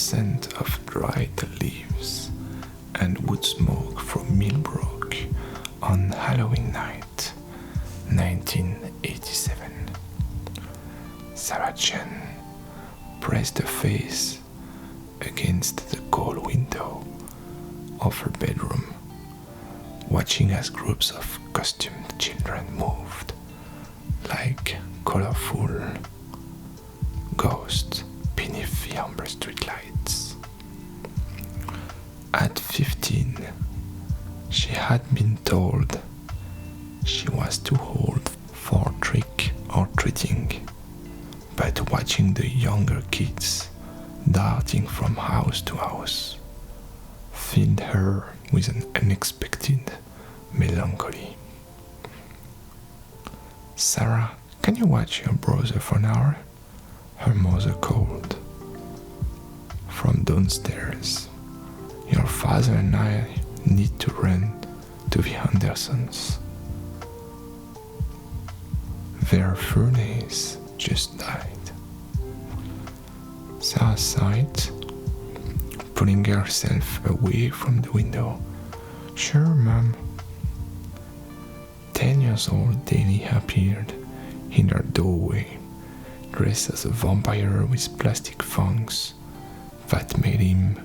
scent of dried leaves and wood smoke from Millbrook on Halloween night, 1987. Sarah Chen pressed her face against the cold window of her bedroom, watching as groups of costumed children moved like colorful ghosts beneath the amber streetlights. At 15, she had been told she was too old for trick or treating, but watching the younger kids darting from house to house filled her with an unexpected melancholy. "Sarah, can you watch your brother for an hour?" her mother called from downstairs. "Your father and I need to run to the Andersons. Their furnace just died." Sarah sighed, pulling herself away from the window. "Sure, Mum." 10 years old Danny appeared in her doorway, dressed as a vampire with plastic fangs that made him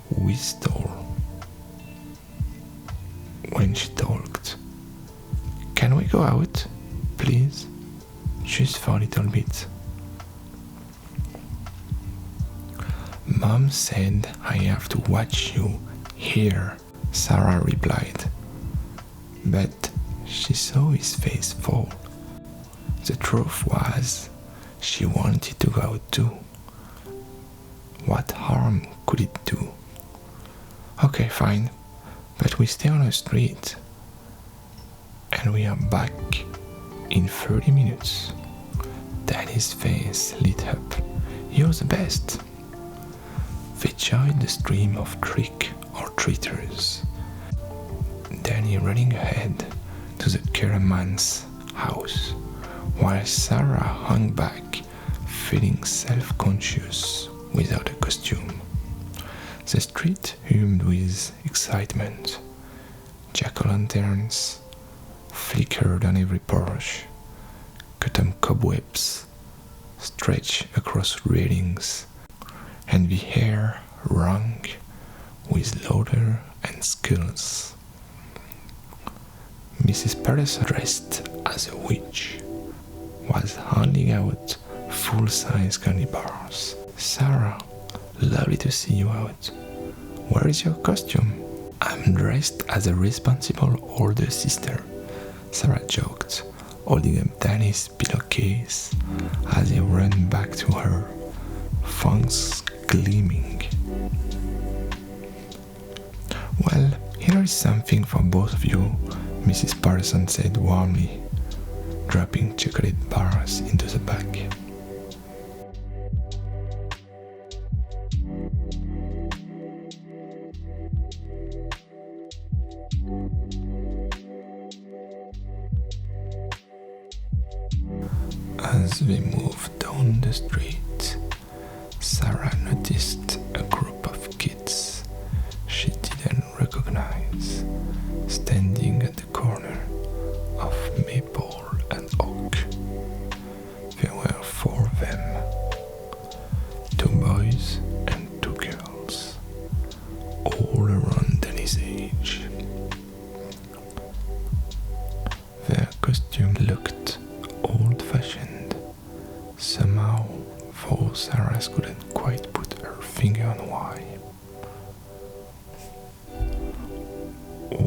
whistle when she talked. "Can we go out, please? Just for a little bit." "Mom said I have to watch you here," Sarah replied. But she saw his face fall. The truth was, she wanted to go out too. What harm could it do? "Okay, fine, but we stay on the street. And we are back in 30 minutes. Danny's face lit up. "You're the best." They joined the stream of trick-or-treaters, Danny running ahead to the Caraman's house, while Sarah hung back, feeling self-conscious without a costume. The street hummed with excitement. Jack-o'-lanterns flickered on every porch. Cotton cobwebs stretched across railings, and the air rang with laughter and skulls. Mrs. Patterson, dressed as a witch, was handing out full-size candy bars. "Sarah, lovely to see you out. Where is your costume?" "I'm dressed as a responsible older sister," Sarah joked, holding up Danny's pillowcase as he ran back to her, fangs gleaming. "Well, here is something for both of you," Mrs. Patterson said warmly, dropping chocolate bars into the bag. As they moved down the street, Sarah noticed a group of kids she didn't recognize, standing at the corner of Maple and Oak. There were 4 of them, 2 boys and 2 girls, all around Danny's age. Their costume looked old-fashioned, somehow, though Sarah couldn't quite put her finger on why.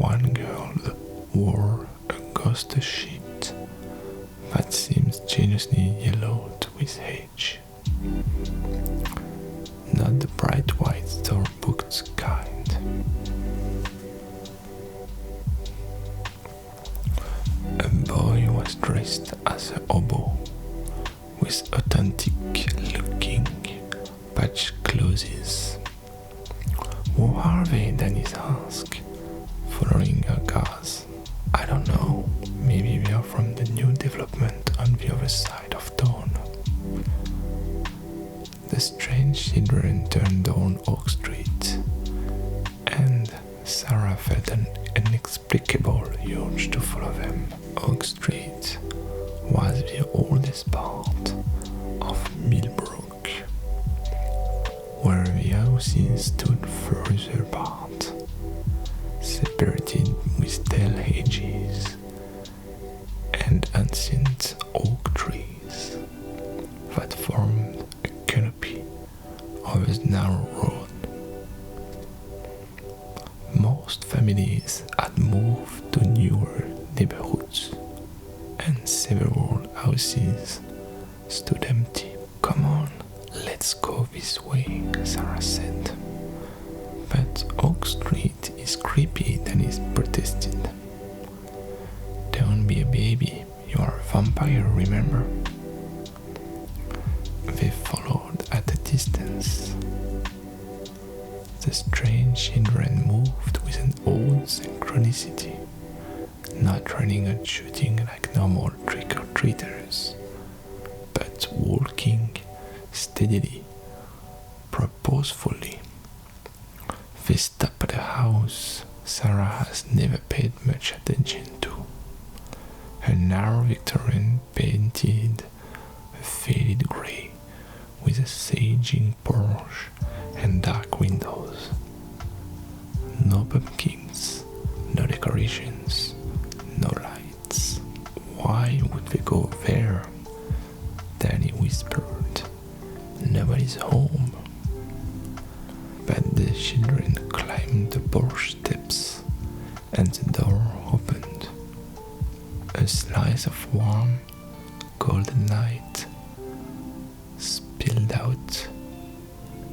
One girl wore a ghost sheet that seems geniusly yellowed with age. Not the bright white store-bought kind. A boy was dressed as a hobo, with authentic-looking patch clothes. "Who are they?" Danny asked, following her gaze. "I don't know. Maybe they are from the new development on the other side of town." The strange children turned inexplicable urge to follow them. Oak Street was the oldest part of Millbrook, where the houses stood further apart, separated with tall hedges and ancient oak trees that formed a canopy over the narrow road. Most families had moved to newer neighborhoods, and several houses stood empty. "Come on, let's go this way," Sarah said. "But Oak Street is creepy," Dennis protested. "Don't be a baby, you are a vampire, remember?" They followed at a distance. The strange children moved with an odd synchronicity, not running and shooting like normal trick-or-treaters, but walking steadily, purposefully. They stopped at a house Sarah has never paid much attention to. A narrow Victorian painted a faded grey with a saging porch and dark windows. No pumpkins, no decorations, no lights. "Why would they go there?" Danny whispered. "Nobody's home." But the children climbed the porch steps and the door opened. A slice of warm, golden light spilled out,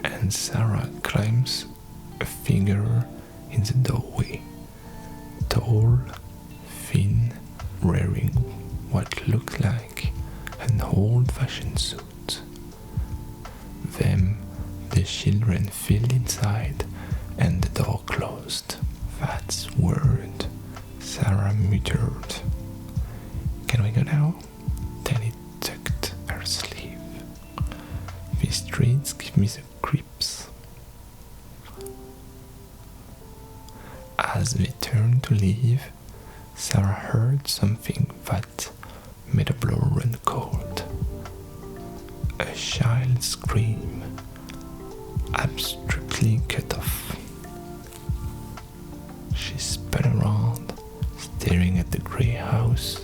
and Sarah climbs a figure in the doorway, tall, thin, wearing what looked like an old-fashioned suit. Then the children filed inside and the door closed. "That's weird," Sarah muttered. "Can we go now?" Danny tucked her sleeve. "These streets give me the creeps." As they turned to leave, Sarah heard something that made her blood run cold. A child's scream, abruptly cut off. She spun around, staring at the grey house.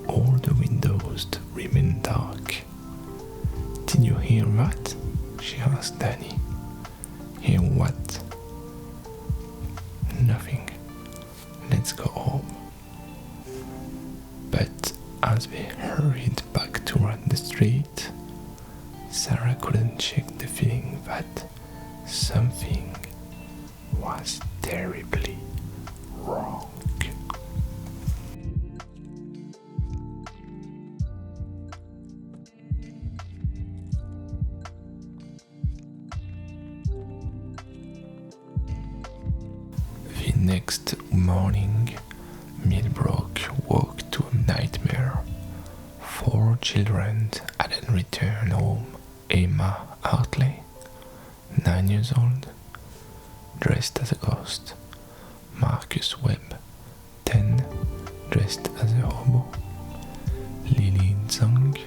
All the windows remained dark. "Did you hear that?" she asked Danny. "Hear what?" "Nothing. Let's go home." But as they hurried back toward the street, Sarah couldn't shake the feeling that something was terribly wrong. The next morning, Millbrook woke to a nightmare. 4 children hadn't returned home. Emma Hartley, 9 years old, dressed as a ghost. Marcus Webb, 10, dressed as a hobo. Lily Zhang,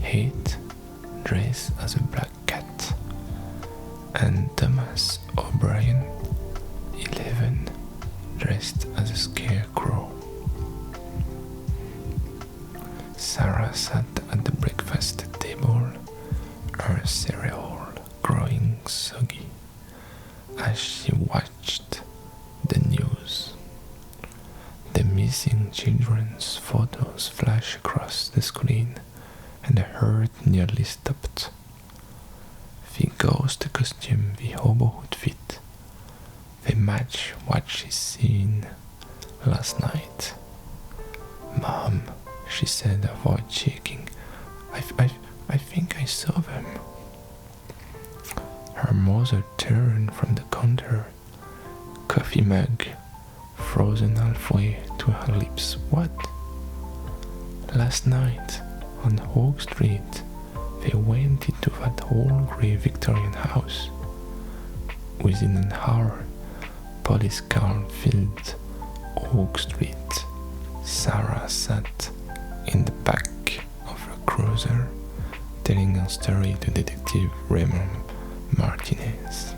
8, dressed as a black cat. And Thomas O'Brien, 11, dressed as a scarecrow. Sarah sat at the breakfast table, her cereal growing soggy as she watched the news. The missing children's photos flashed across the screen, and the herd nearly stopped. The ghost costume the hobo would fit. They match what she's seen last night. "Mom," she said, her voice shaking, I think I saw them." Her mother turned from the counter, coffee mug frozen halfway to her lips. "What?" "Last night, on Oak Street, they went into that old grey Victorian house. Within an hour, police car filled Oak Street. Sarah sat in the back of a cruiser, telling her story to Detective Raymond Martinez,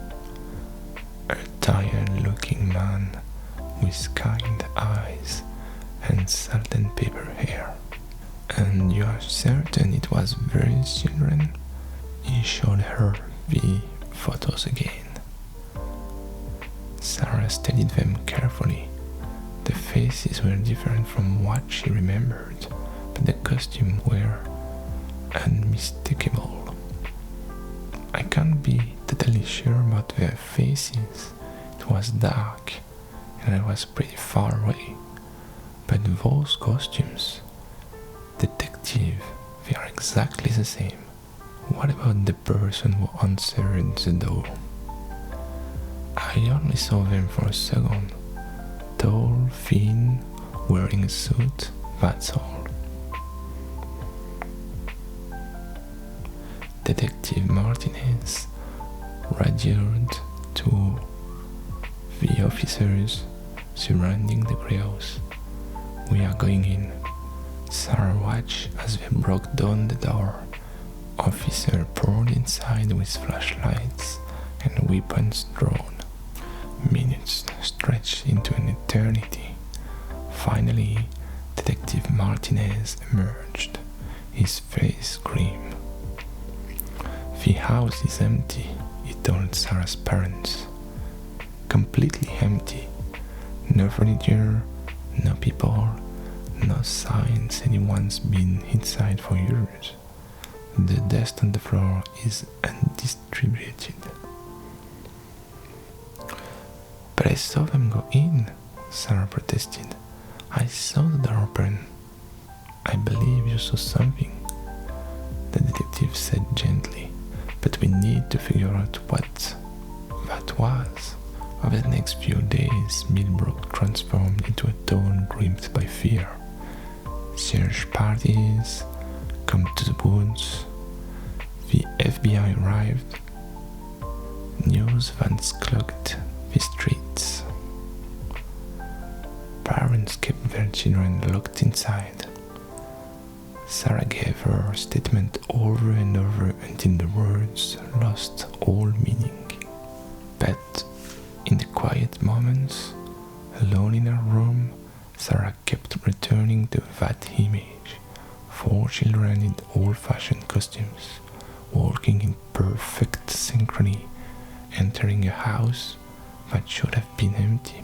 a tired-looking man with kind eyes and salt and pepper hair. And you are certain it was various children? He showed her the photos again. Sarah studied them carefully. The faces were different from what she remembered, but the costumes were unmistakable. I can't be totally sure about their faces. It was dark and I was pretty far away. But those costumes, detective, they are exactly the same. What about the person who answered the door? I only saw them for a second. Tall, thin, wearing a suit, that's all. Detective Martinez radioed to the officers surrounding the greenhouse. We are going in. Sarah watched as they broke down the door. Officer poured inside with flashlights and weapons drawn. Minutes stretched into an eternity. Finally, Detective Martinez emerged, his face grim. The house is empty, he told Sarah's parents. Completely empty. No furniture, no people, no signs anyone's been inside for years. The dust on the floor is undistributed. But I saw them go in, Sarah protested. I saw the door open. I believe you saw something, the detective said gently, but we need to figure out what that was. Over the next few days, Millbrook transformed into a town gripped by fear. Search parties, come to the woods. The FBI arrived. News vans clogged the streets. Parents kept their children locked inside. Sarah gave her statement over and over until the words lost all meaning. But in the quiet moments, alone in her room, Sarah kept returning to that image. 4 children in old-fashioned costumes, walking in perfect synchrony, entering a house that should have been empty.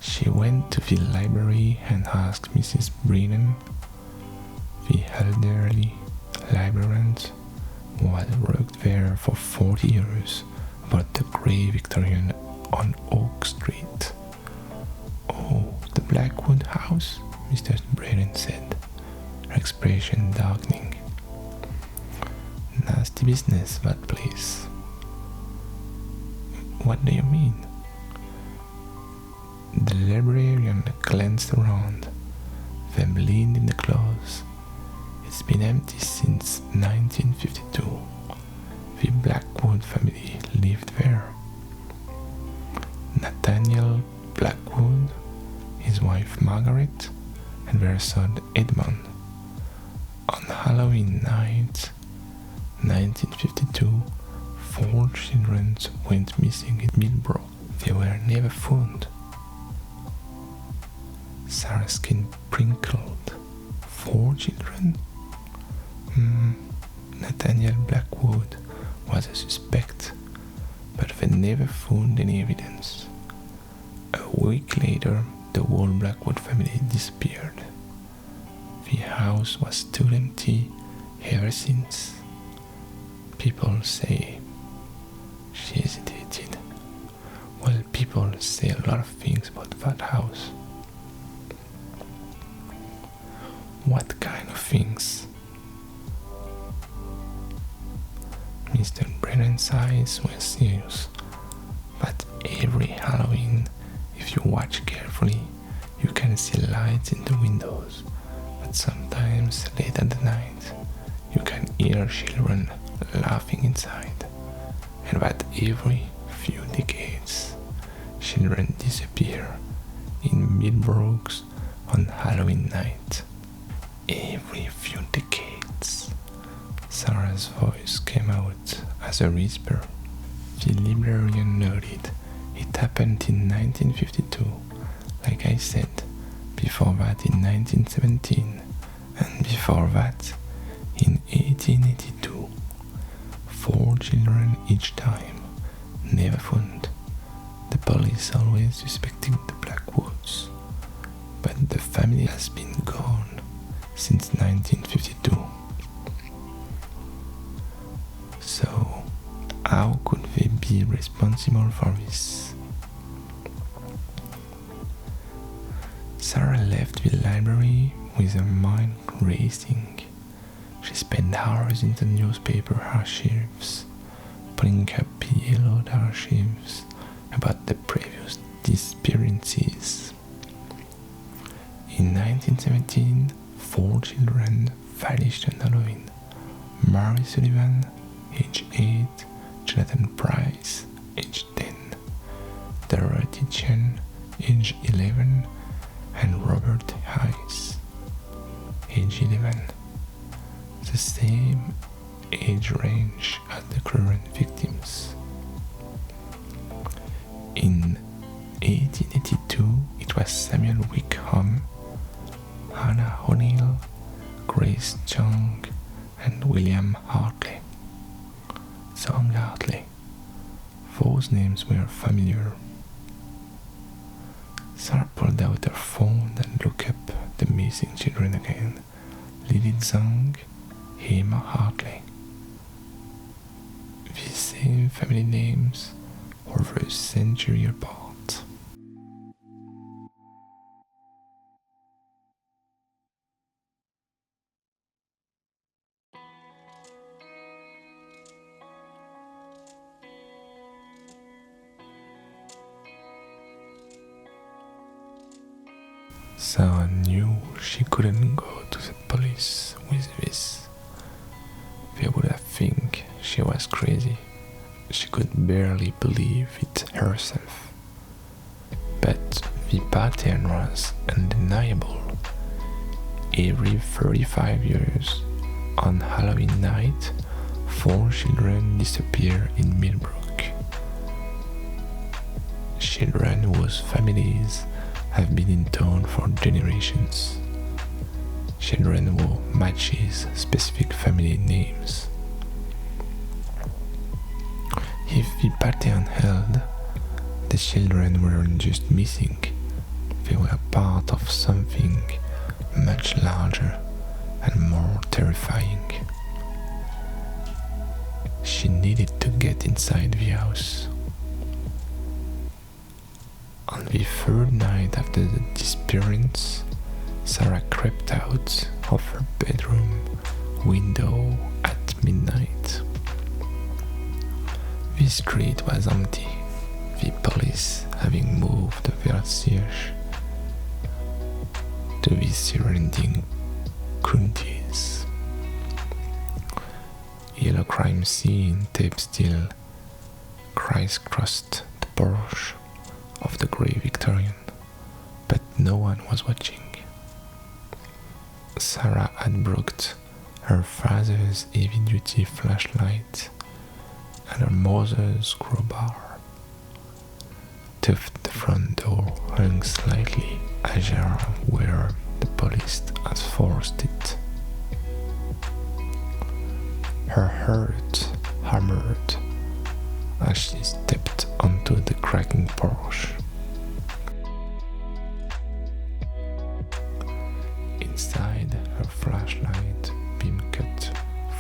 She went to the library and asked Mrs. Brennan, the elderly librarian who had worked there for 40 years, about the grey Victorian on Oak Street. Oh, the Blackwood house, Mr. Brennan said, her expression darkening. Nasty business, that place. What do you mean? The librarian glanced around, then leaned in the clothes. It's been empty since 1952. The Blackwood family lived there. Nathaniel Blackwood, his wife Margaret, and their son Edmund. On Halloween night, 1952, 4 children went missing in Millbrook. They were never found. Sarah's skin prinkled. 4 children? Nathaniel Blackwood was a suspect, but they never found any evidence. A week later, the whole Blackwood family disappeared. The house was still empty ever since. People say she hesitated. Well, people say a lot of things about that house. What kind of things? Mr. Brennan's eyes were serious, but every Halloween, if you watch carefully, you can see lights in the windows, but sometimes late at the night you can hear children laughing inside, and that every few decades children disappear in Millbrook on Halloween night. Every few decades. Sarah's voice came out as a whisper. The librarian nodded. It happened in 1952, like I said, before that in 1917, and before that in 1882. 4 children each time, never found. The police always suspecting the Blackwoods, but the family has been gone since 1952. So, how could they be responsible for this? Sarah left the library with her mind racing. She spent hours in the newspaper archives, pulling up yellowed archives about the previous disappearances. In 1917, 4 children vanished on Halloween. Mary Sullivan, age 8, Jonathan Price, age 10, Dorothy Chen, age 11, and Robert Hayes, age 11. The same age range as the current victims. In 1882, it was Samuel Wickham, Hannah O'Neill, Grace Chung, and William Hartley. Tom Hartley. Those names were familiar. Sarah pulled out her phone and looked up the missing children again. Lily Zhang, Emma Hartley. The same family names over a century apart. Sarah knew she couldn't go to the police with this. They would have think she was crazy. She could barely believe it herself. But the pattern was undeniable. Every 35 years, on Halloween night, 4 children disappear in Millbrook. Children whose families have been in town for generations. Children who matches specific family names. If the pattern held, the children weren't just missing, they were part of something much larger and more terrifying. She needed to get inside the house. On the 3rd night after the disappearance, Sarah crept out of her bedroom window at midnight. The street was empty, the police having moved their search to the surrounding counties. Yellow crime scene tape still crisscrossed the porch of the grey Victorian, but no one was watching. Sarah had brought her father's heavy-duty flashlight and her mother's crowbar. The front door hung slightly ajar where the police had forced it. Her heart hammered as she stepped onto the cracking porch. Inside, her flashlight beam cut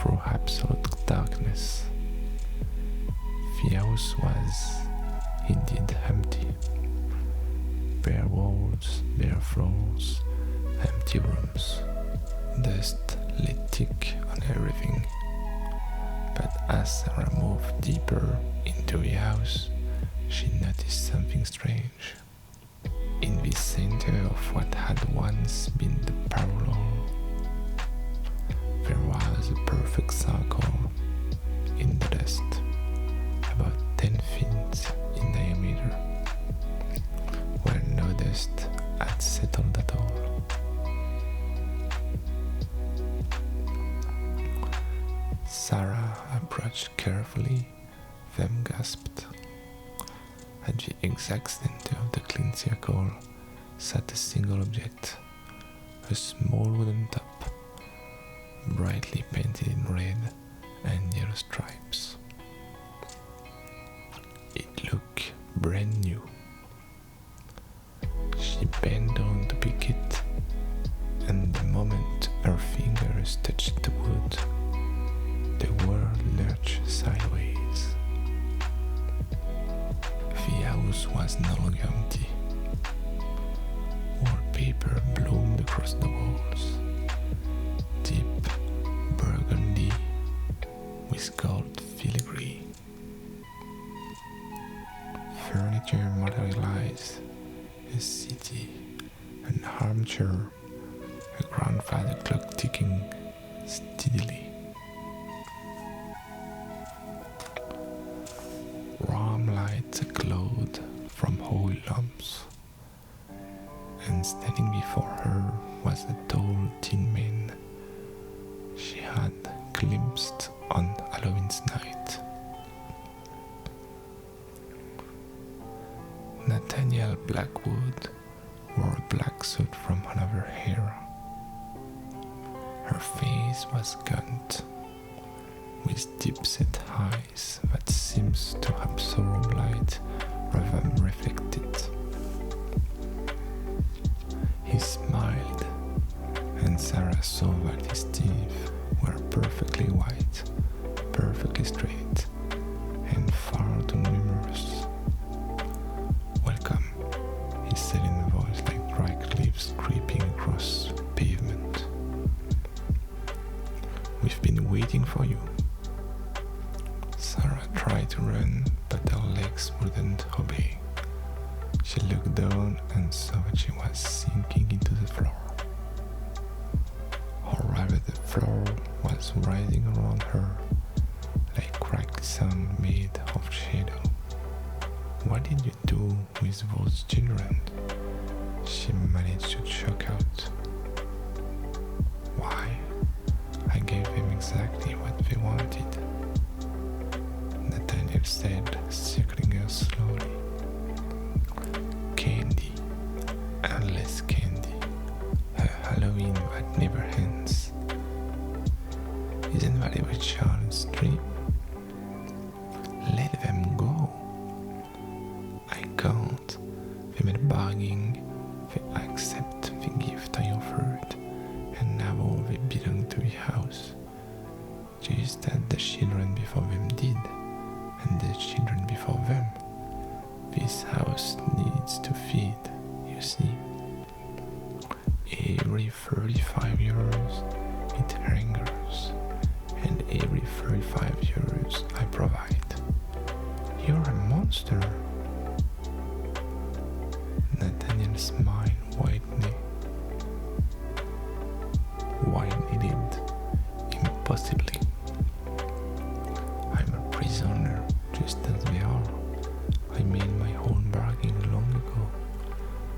through absolute darkness. The house was indeed empty. Bare walls, bare floors, empty rooms. Dust lay thick on everything. But as Sarah moved deeper into the house, she noticed something strange. In the center of what had once been the parlor, black circle in the dust, about 10 feet in diameter, where no dust had settled at all. Sarah approached carefully, then gasped. At the exact center of the clean circle sat a single object, a small wooden top, brightly painted in red and yellow stripes. It looked brand new. She bent down to pick it, and the moment her fingers touched the wood, the world lurched sideways. The house was no longer empty. Wallpaper bloomed across the walls, deep burgundy with gold filigree. Furniture materialized: a city, an armchair, a grandfather clock ticking steadily. Warm lights glowed from oil lamps, and standing before her was a tall tin man she had glimpsed on Halloween's night. Nathaniel Blackwood wore a black suit from another era. Her face was gaunt, with deep-set eyes that seems to absorb light rather than reflect it. He smiled, and Sarah saw that his teeth were perfectly white, perfectly straight, and far too numerous. "Welcome," he said in a voice like dry leaves creeping across pavement. "We've been waiting for you." Sarah tried to run, but her legs wouldn't obey. She looked down and saw that she was sinking into the floor. Or rather, the floor was rising around her, like cracked sand made of shadow. "What did you do with those children?" she managed to choke out. "Why, I gave them exactly what they wanted," Nathaniel said, circling her slowly. "Candy, endless candy, a Halloween that never ends. Isn't that every child's dream? Let them go." "I can't. They made bargaining. They accept the gift I offered, and now they belong to the house. Just as the children before them did, and the children before them. This house needs to feed, you see. Every 35 years it hungers, and every 35 years I provide. You're a monster." Nathaniel smiled widely. Wide-eyed, impossibly. "I'm a prisoner, just as they are. I made my own bargain long ago,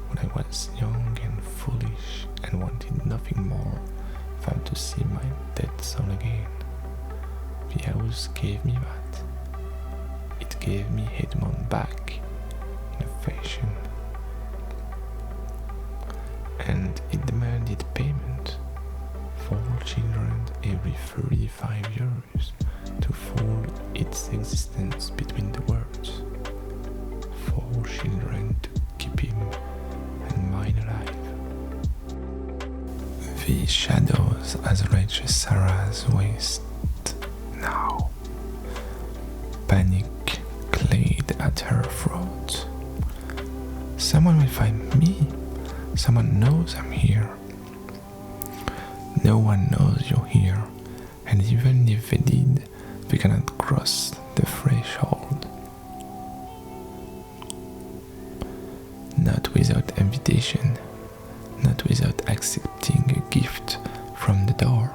when I was young and foolish and wanted nothing more than to see my dead son again. The house gave me that. It gave me Edmond back, in a fashion. And it demanded payment. 4 children every 35 years to fool its existence between the worlds. 4 children to keep him and mine alive." The shadows has reached Sarah's waist now. Panic clawed at her throat. "Someone will find me. Someone knows I'm here." "No one knows you're here, and even if they did, they cannot cross the threshold. Not without invitation, not without accepting a gift from the door.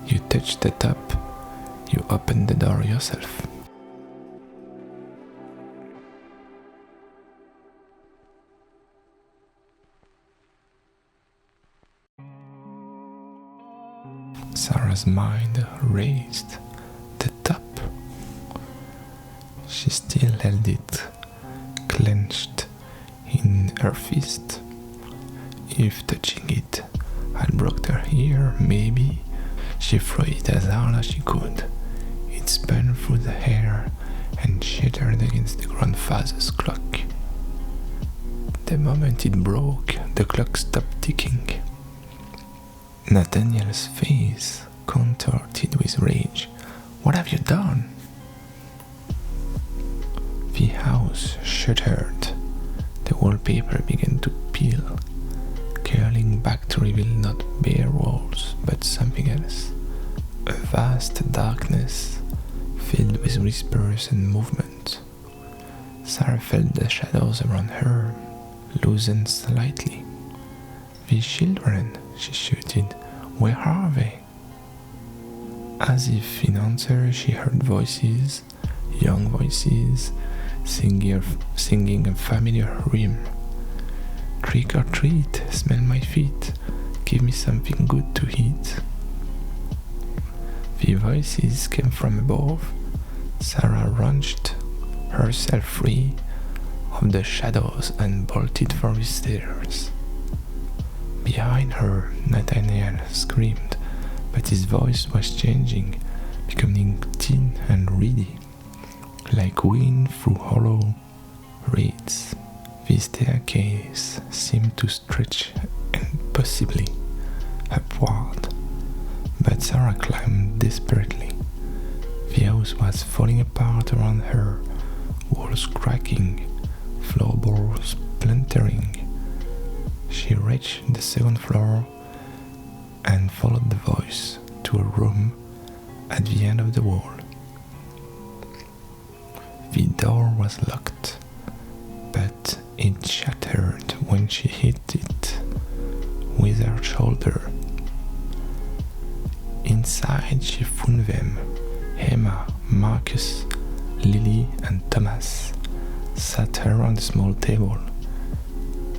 You touch the top, you open the door yourself. Sarah's mind raced. The top. She still held it, clenched in her fist. If touching it had broke her ear, maybe. She threw it as hard as she could. It spun through the air and shattered against the grandfather's clock. The moment it broke, the clock stopped ticking. Nathaniel's face contorted with rage. "What have you done?" The house shuddered. The wallpaper began to peel, curling back to reveal not bare walls, but something else. A vast darkness filled with whispers and movement. Sarah felt the shadows around her loosen slightly. "The children," she shouted. "Where are they?" As if in answer, she heard voices, young voices, singing a familiar rhyme. "Trick or treat, smell my feet, give me something good to eat." The voices came from above. Sarah wrenched herself free of the shadows and bolted for the stairs. Behind her, Nathaniel screamed, but his voice was changing, becoming thin and reedy, like wind through hollow reeds. The staircase seemed to stretch impossibly upward, but Sarah climbed desperately. The house was falling apart around her, walls cracking, floorboards splintering. She reached the second floor and followed the voice to a room at the end of the wall. The door was locked, but it shattered when she hit it with her shoulder. Inside she found them. Emma, Marcus, Lily and Thomas sat around a small table,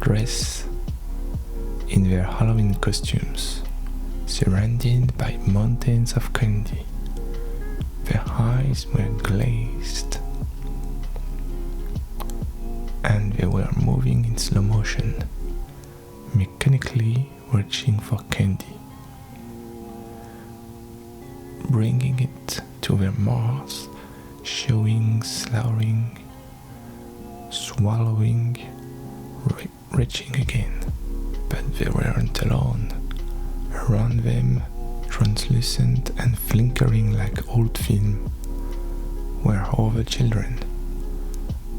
dressed in their Halloween costumes, surrounded by mountains of candy. Their eyes were glazed, and they were moving in slow motion, mechanically reaching for candy, bringing it to their mouths, chewing, slurring, swallowing, reaching again. But they weren't alone. Around them, translucent and flickering like old film, were other children.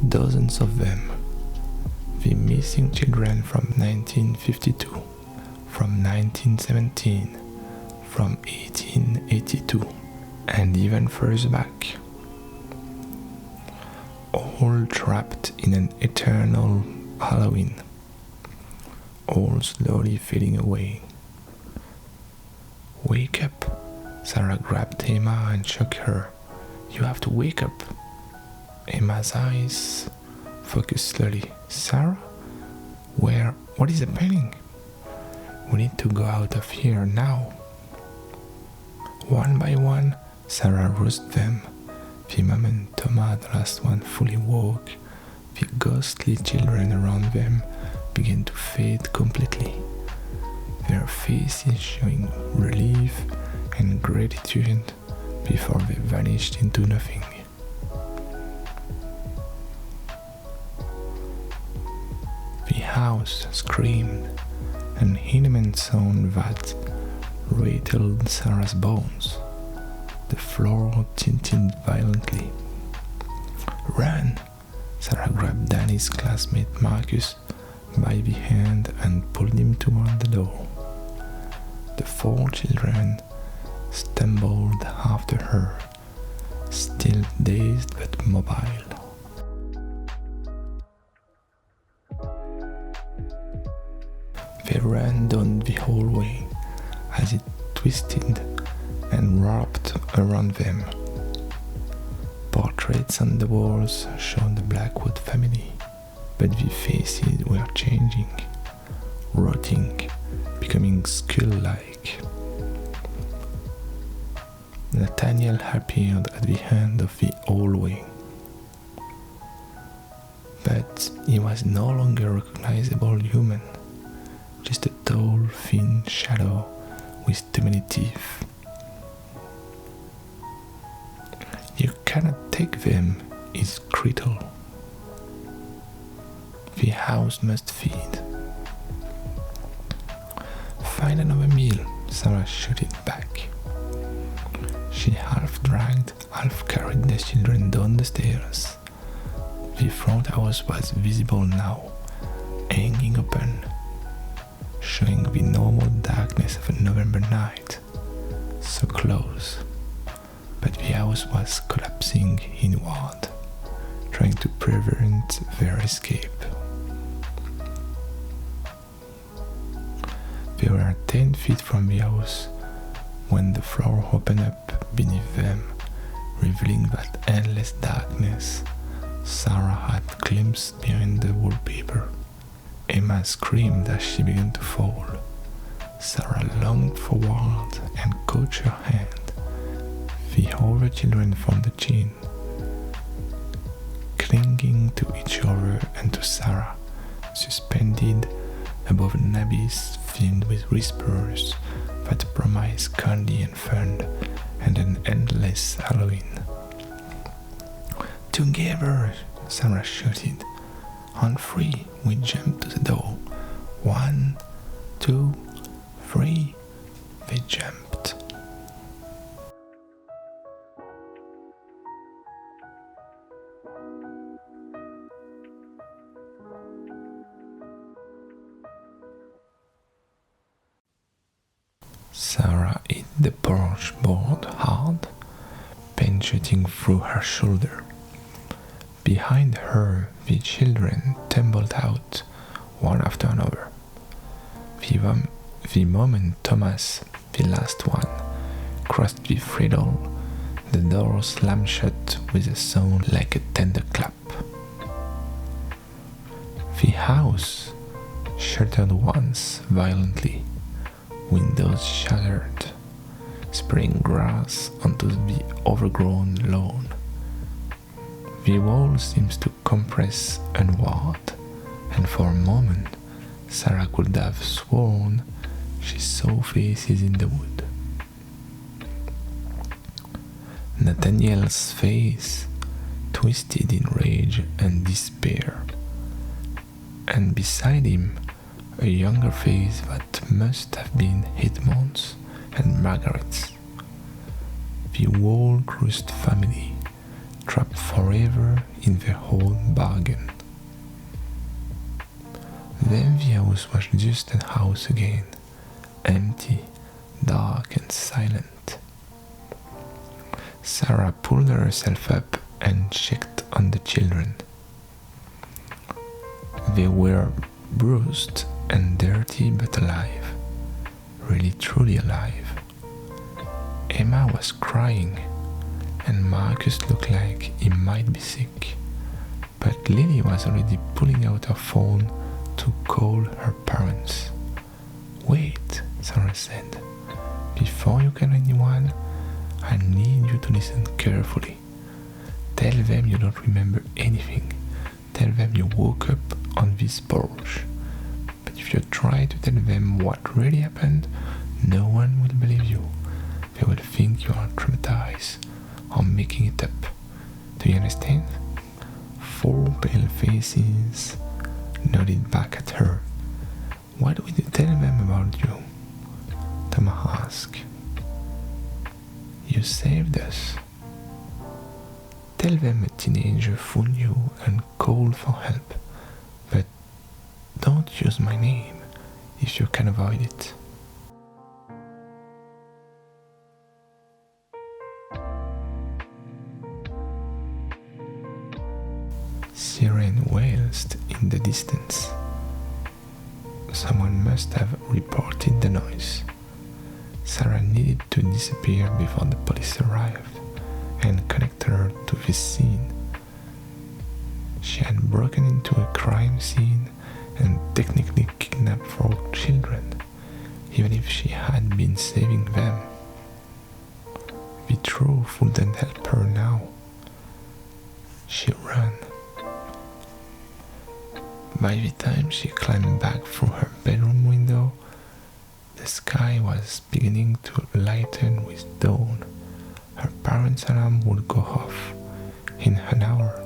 Dozens of them. The missing children from 1952, from 1917, from 1882, and even further back. All trapped in an eternal Halloween. All slowly fading away. "Wake up!" Sarah grabbed Emma and shook her. "You have to wake up!" Emma's eyes focused slowly. "Sarah? Where? What is happening? We need to go out of here now." One by one, Sarah roused them. The moment Thomas, the last one, fully woke, the ghostly children around them began to fade completely, their faces showing relief and gratitude before they vanished into nothing. The house screamed, an immense sound that rattled Sarah's bones. The floor tilted violently. "Run!" Sarah grabbed Danny's classmate Marcus by the hand and pulled him toward the door. The four children stumbled after her, still dazed but mobile. They ran down the hallway. As it twisted, and wrapped around them. Portraits on the walls showed the Blackwood family, but the faces were changing, rotting, becoming skull-like. Nathaniel appeared at the end of the hallway, but he was no longer a recognizable human, just a tall, thin shadow with too many teeth. "You cannot take them," he scribbled. "The house must feed." "Find another meal," Sarah shouted back. She half dragged, half carried the children down the stairs. The front house was visible now, hanging open, showing the normal darkness of a November night, so close. But the house was collapsing inward, trying to prevent their escape. They were 10 feet from the house when the floor opened up beneath them, revealing that endless darkness Sarah had glimpsed behind the wallpaper. Emma screamed as she began to fall. Sarah lunged forward and caught her hand. The other children found the chain, clinging to each other and to Sarah, suspended above an abyss filled with whispers that promised candy and fun and an endless Halloween. "Together!" Sarah shouted. On three, we jumped to the door. 1, 2, 3, they jumped. Sarah hit the porch board hard, pain shooting through her shoulder. Behind her, the children tumbled out, one after another. The moment Thomas, the last one, crossed the threshold, the door slammed shut with a sound like a thunderclap. The house shuddered once violently. Windows shattered, spreading grass onto the overgrown lawn. The wall seems to compress inward, and for a moment Sarah could have sworn she saw faces in the wood. Nathaniel's face twisted in rage and despair, and beside him a younger face that must have been Edmond's and Margaret's. The wall-crushed family, trapped forever in their own bargain. Then the house was just a house again, empty, dark and silent. Sarah pulled herself up and checked on the children. They were bruised and dirty but alive, really truly alive. Emma was crying, and Marcus looked like he might be sick, but Lily was already pulling out her phone to call her parents. "Wait," Sarah said. "Before you call anyone, I need you to listen carefully. Tell them you don't remember anything. Tell them you woke up on this porch. But if you try to tell them what really happened, no one will believe you. They will think you are traumatized or making it up. Do you understand?" 4 pale faces nodded back at her. "What will you tell them about you?" Thomas asked. "You saved us. Tell them a teenager fooled you and called for help, but don't use my name if you can avoid it." Siren wailed in the distance. Someone must have reported the noise. Sarah needed to disappear before the police arrived and connect her to this scene. She had broken into a crime scene and technically kidnapped 4 children, even if she had been saving them. The truth wouldn't help her now. She ran. By the time she climbed back through her bedroom window, the sky was beginning to lighten with dawn. Her parents' alarm would go off in an hour.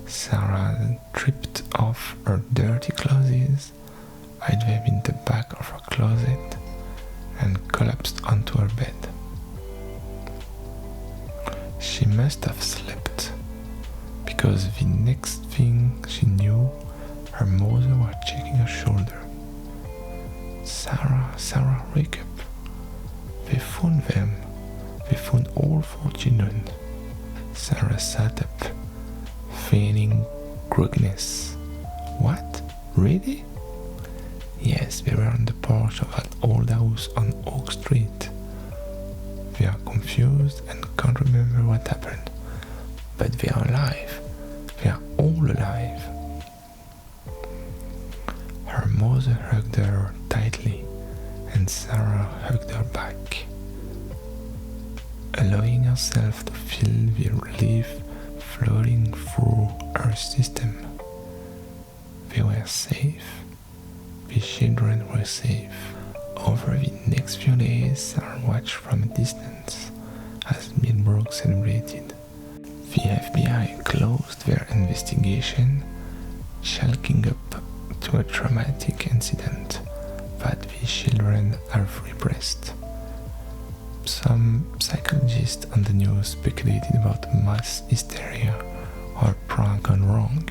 Sarah stripped off her dirty clothes, hid them in the back of her closet, and collapsed onto her bed. She must have slept, because the next thing she knew, her mother was checking her shoulder. Sarah, wake up. They found them. They found all 4 children. Sarah sat up, feigning grogginess. What? Really? Yes, they were on the porch of that old house on Oak Street. They are confused and can't remember what happened. But they are alive. They are all alive. Her mother hugged her tightly, and Sarah hugged her back, allowing herself to feel the relief floating through her system. They were safe. The children were safe. Over the next few days, Sarah watched from a distance as Millbrook celebrated. The FBI closed their investigation, chalking up to a traumatic incident that the children have repressed. Some psychologists on the news speculated about mass hysteria or prank gone wrong.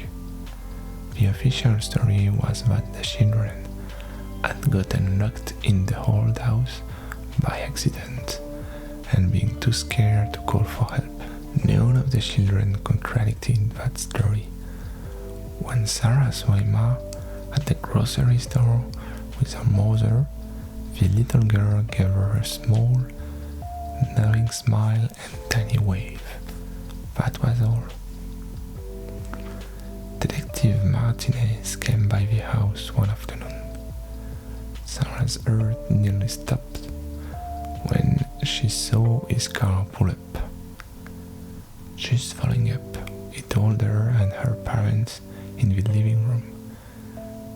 The official story was that the children had gotten locked in the old house by accident and being too scared to call for help. None of the children contradicted that story. When Sarah saw Emma at the grocery store with her mother, the little girl gave her a small, knowing smile and tiny wave. That was all. Detective Martinez came by the house one afternoon. Sarah's heart nearly stopped when she saw his car pull up. Just following up, he told her and her parents in the living room.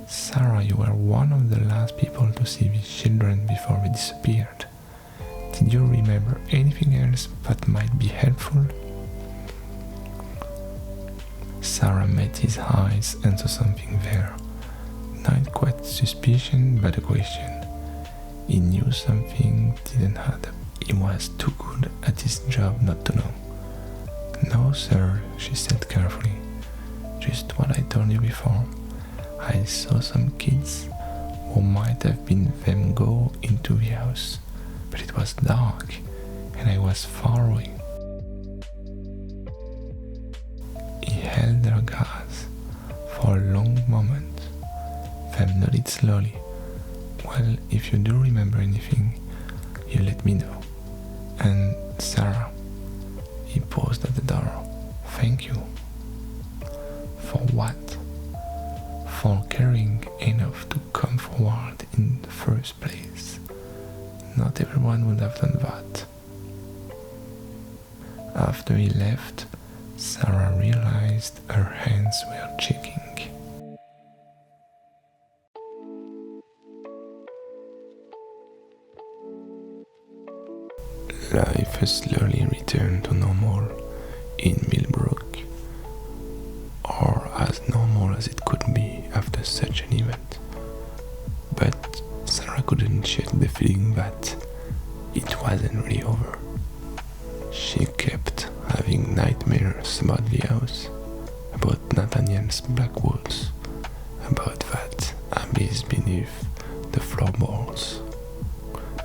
Sarah, you were one of the last people to see these children before they disappeared. Did you remember anything else that might be helpful? Sarah met his eyes and saw something there. Not quite suspicion, but a question. He knew something didn't add up. He was too good at his job not to know. No, sir, she said carefully. Just what I told you before. I saw some kids who might have been them go into the house, but it was dark and I was far away. He held her gaze for a long moment, then nodded slowly. Well, if you do remember anything, you let me know. And Sarah, he paused at the door. Thank you. For what? For caring enough to come forward in the first place. Not everyone would have done that. After he left, Sarah realized her hands were shaking. Life has slowly returned to normal in Millbrook, or as normal as it could be after such an event. But Sarah couldn't shake the feeling that it wasn't really over. She kept having nightmares about the house, about Nathaniel's black walls, about that abyss beneath the floorboards.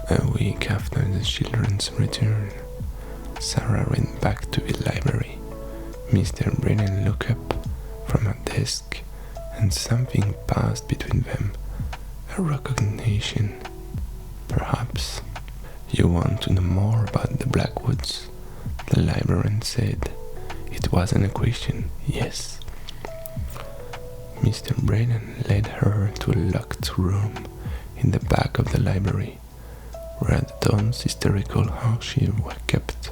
A week after the children's return, Sarah ran back to the library. Mr. Brennan looked up from her desk and something passed between them, a recognition. perhaps. You want to know more about the Blackwoods? The librarian said. It wasn't a question, yes. Mr. Brennan led her to a locked room in the back of the library, where the town's historical archives were kept.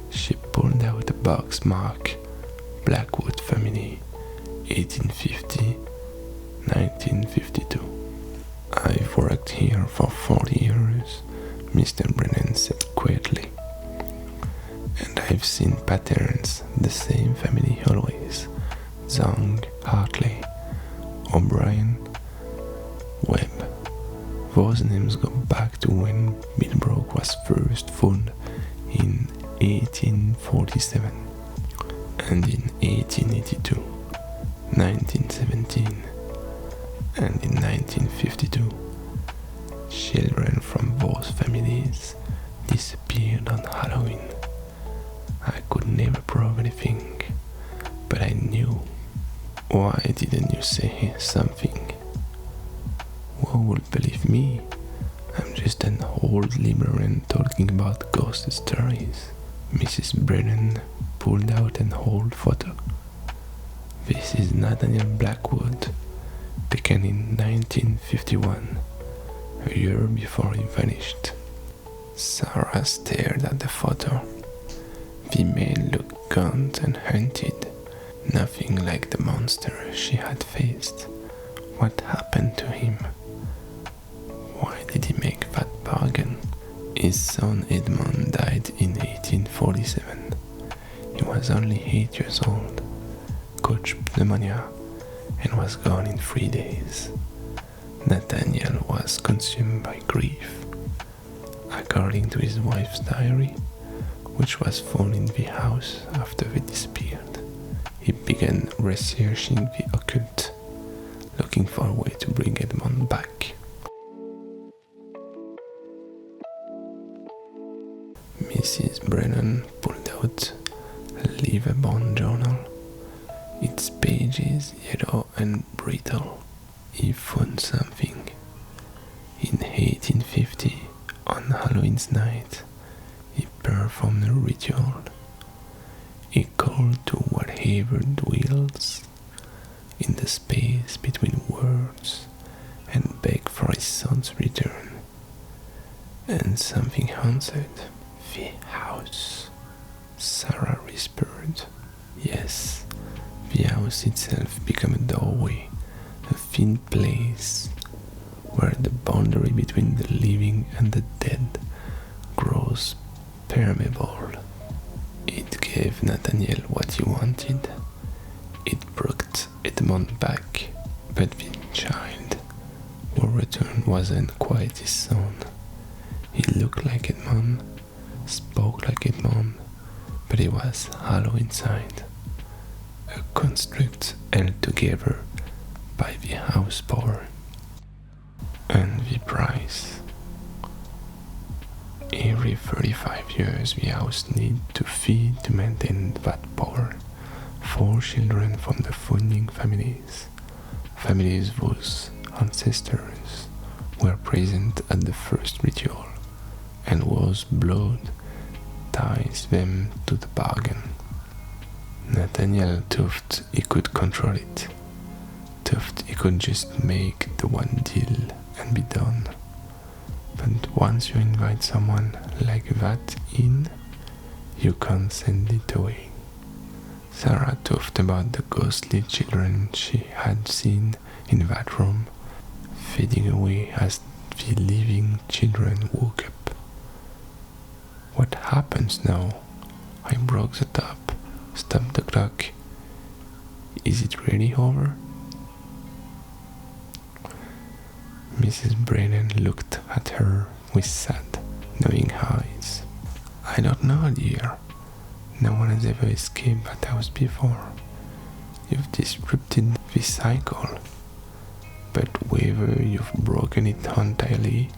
She pulled out a box marked Blackwood Family, 1850-1952. I've worked here for 40 years, Mr. Brennan said quietly. And I've seen patterns, the same family always. Zhang, Hartley, O'Brien, Webb. Those names go back to when Millbrook was first found in 1847 and in 1882, 1917 and in 1952. Children from those families disappeared on Halloween. I could never prove anything, but I knew. Why didn't you say something? Who would believe me? I'm just an old librarian talking about ghost stories. Mrs. Brennan pulled out an old photo. This is Nathaniel Blackwood, taken in 1951, a year before he vanished. Sarah stared at the photo. The man looked gaunt and hunted, nothing like the monster she had faced. What happened to him? Why did he make that bargain? His son Edmund died in 1847. He was only 8 years old, caught pneumonia, and was gone in 3 days. Nathaniel was consumed by grief. According to his wife's diary, which was found in the house after they disappeared, he began researching the occult, looking for a way to bring Edmund back. Mrs. Brennan pulled out a leather-bound journal, its pages yellow and brittle. He found something. In 1850, on Halloween's night, he performed a ritual. He called to whatever dwells in the space between words and begged for his son's return. And something answered. The house, Sarah whispered. Yes, the house itself became a doorway, a thin place where the boundary between the living and the dead grows permeable. It gave Nathaniel what he wanted. It brought Edmund back, but the child who returned wasn't quite his son. He looked like Edmund, spoke like Edmund, but he was hollow inside, a construct held together by the house power. And the price. Every 35 years the house needs to feed to maintain that power. 4 children from the founding families whose ancestors were present at the first ritual, and whose blood ties them to the bargain. Nathaniel thought he could control it, thought he could just make the one deal and be done. But once you invite someone like that in, you can't send it away. Sarah thought about the ghostly children she had seen in that room, fading away as the living children woke up. What happens now? I broke the top, stopped the clock. Is it really over? Mrs. Brennan looked at her with sad, knowing eyes. I don't know, dear. No one has ever escaped that house before. You've disrupted the cycle. But whether you've broken it entirely,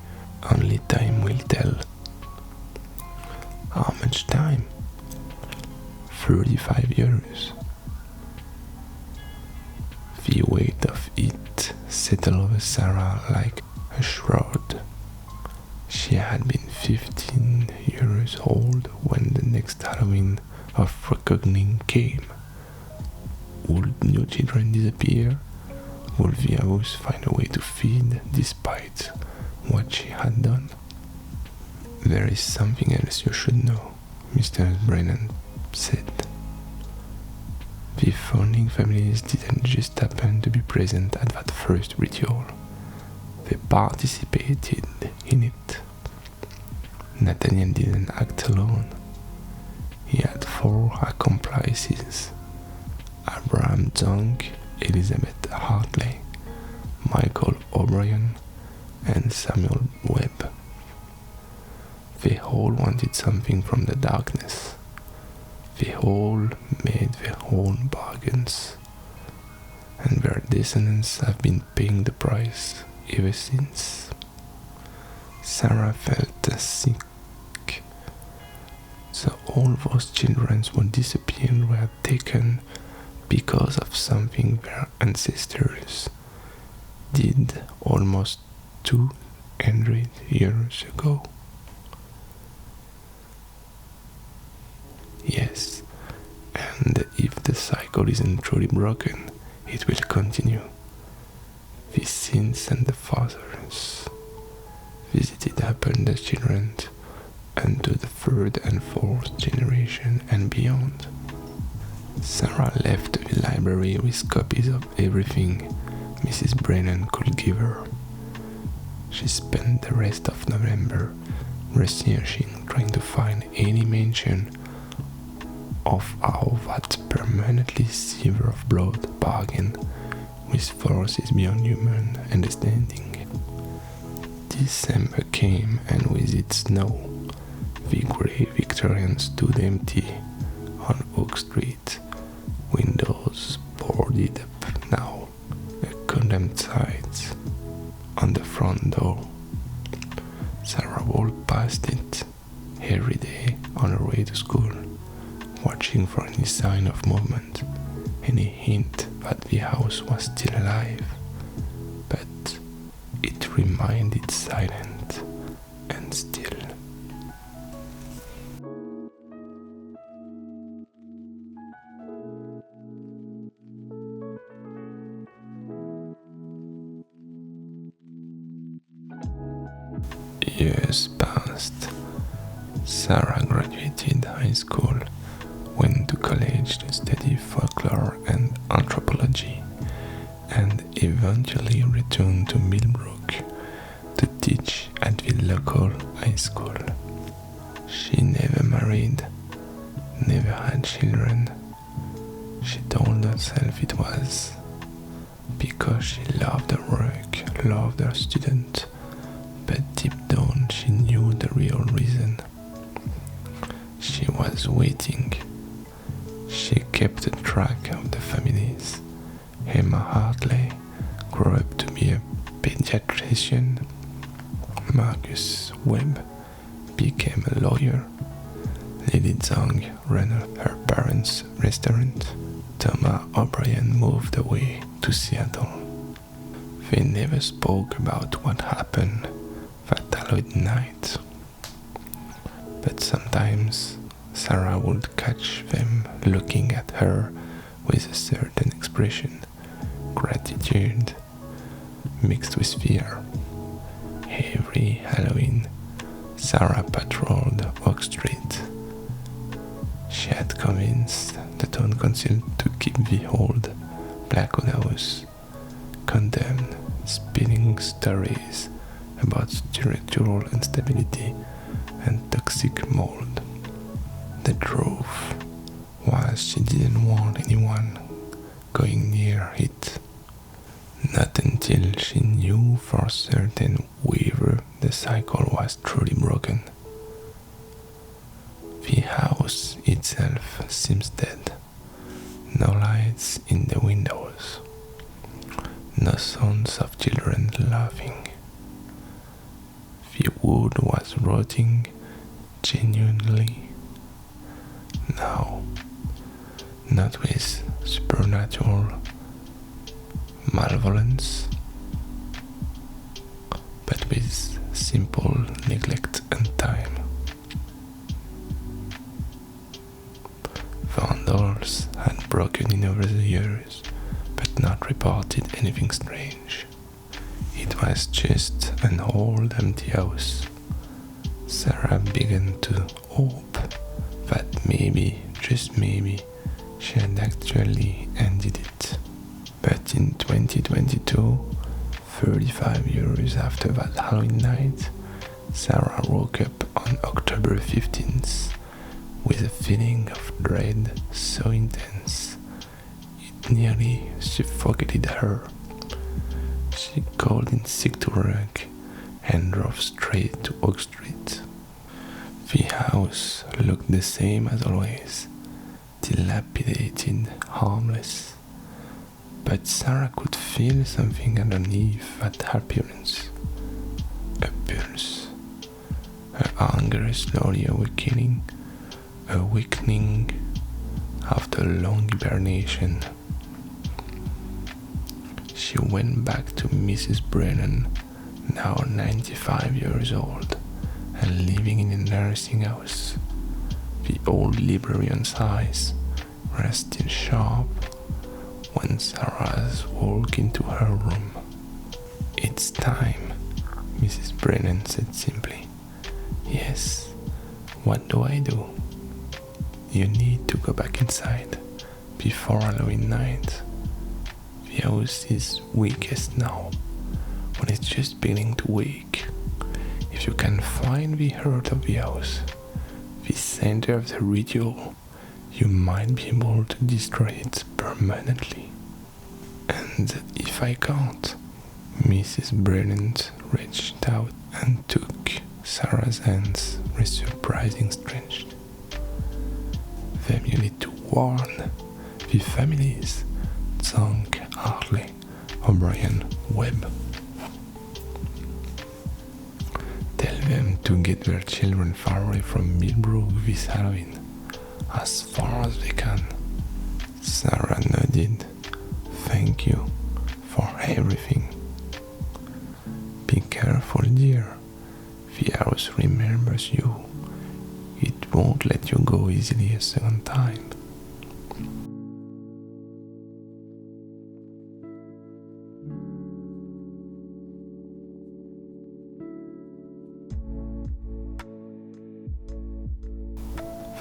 only time will tell. How much time? 35 years. The weight of it settled over Sarah like a shroud. She had been 15 years old when the next Halloween of reckoning came. Would new children disappear? Would the house find a way to feed despite what she had done? There is something else you should know, Mr. Brennan said. The founding families didn't just happen to be present at that first ritual. They participated in it. Nathaniel didn't act alone. He had 4 accomplices: Abraham Zong, Elizabeth Hartley, Michael O'Brien, and Samuel Webb. They all wanted something from the darkness. They all made their own bargains, and their descendants have been paying the price ever since. Sarah felt sick. So all those children who disappeared were taken because of something their ancestors did almost 200 years ago. Yes, and if the cycle isn't truly broken, it will continue. The sins and the fathers visited upon the children unto the 3rd and 4th generation and beyond. Sarah left the library with copies of everything Mrs. Brennan could give her. She spent the rest of November researching, trying to find any mention of how that permanently sever of blood bargain with forces beyond human understanding. December came, and with it snow. The grey Victorian stood empty on Oak Street, windows boarded up now, a condemned sight on the front door. Sarah walked past it every day on her way to school, watching for any sign of movement, any hint that the house was still alive, but it remained silent and still. Years passed. Sarah graduated high school, went to college to study folklore and anthropology, and eventually returned to Millbrook to teach at the local high school. She never married, never had children. She told herself it was because she loved her work, loved her student, but deep down she knew the real reason. She was waiting. She kept track of the families. Emma Hartley grew up to be a pediatrician. Marcus Webb became a lawyer. Lily Zhang ran her parents' restaurant. Thomas O'Brien moved away to Seattle. They never spoke about what happened that Halloween night, but sometimes Sarah would catch them looking at her with a certain expression, gratitude mixed with fear. Every Halloween, Sarah patrolled Oak Street. She had convinced the town council to keep the old Blackwood house condemned, spinning stories about structural instability and toxic mold. The truth was she didn't want anyone going near it. Not until she knew for certain whether the cycle was truly broken. The house itself seems dead. No lights in the windows. No sounds of children laughing. The wood was rotting genuinely. Now, not with supernatural malevolence, but with simple neglect and time. Vandals had broken in over the years, but not reported anything strange. It was just an old empty house. Sarah began to hope that maybe, just maybe, she had actually ended it. But in 2022, 35 years after that Halloween night, Sarah woke up on October 15th with a feeling of dread so intense it nearly suffocated her. She called in sick to work and drove straight to Oak Street. The house looked the same as always, dilapidated, harmless. But Sarah could feel something underneath that appearance. A pulse. Her anger slowly awakening after long hibernation. She went back to Mrs. Brennan, now 95 years old, and living in a nursing house. The old librarian's eyes were still sharp when Sarah's walked into her room. "It's time," Mrs. Brennan said simply. "Yes, what do I do?" "You need to go back inside before Halloween night. The house is weakest now, when it's just beginning to wake. If you can find the heart of the house, the center of the ritual, you might be able to destroy it permanently." "And if I can't?" Mrs. Brennan reached out and took Sarah's hands with surprising strength. "Then you need to warn the families," Zonk, Hartley, O'Brien, Webb. "Tell them to get their children far away from Millbrook this Halloween, as far as they can." Sarah nodded. "Thank you for everything." "Be careful, dear. The house remembers you. It won't let you go easily a second time."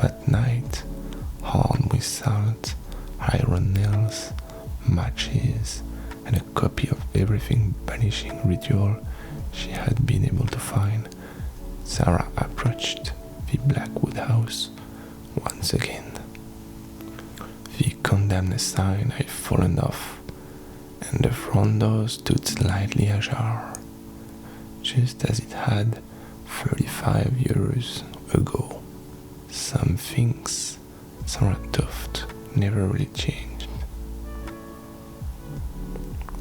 That night, armed with salt, iron nails, matches, and a copy of everything Vanishing ritual she had been able to find, Sarah approached the Blackwood house once again. The condemned sign had fallen off, and the front door stood slightly ajar, just as it had 35 years ago. Some things Sarah thought never really changed.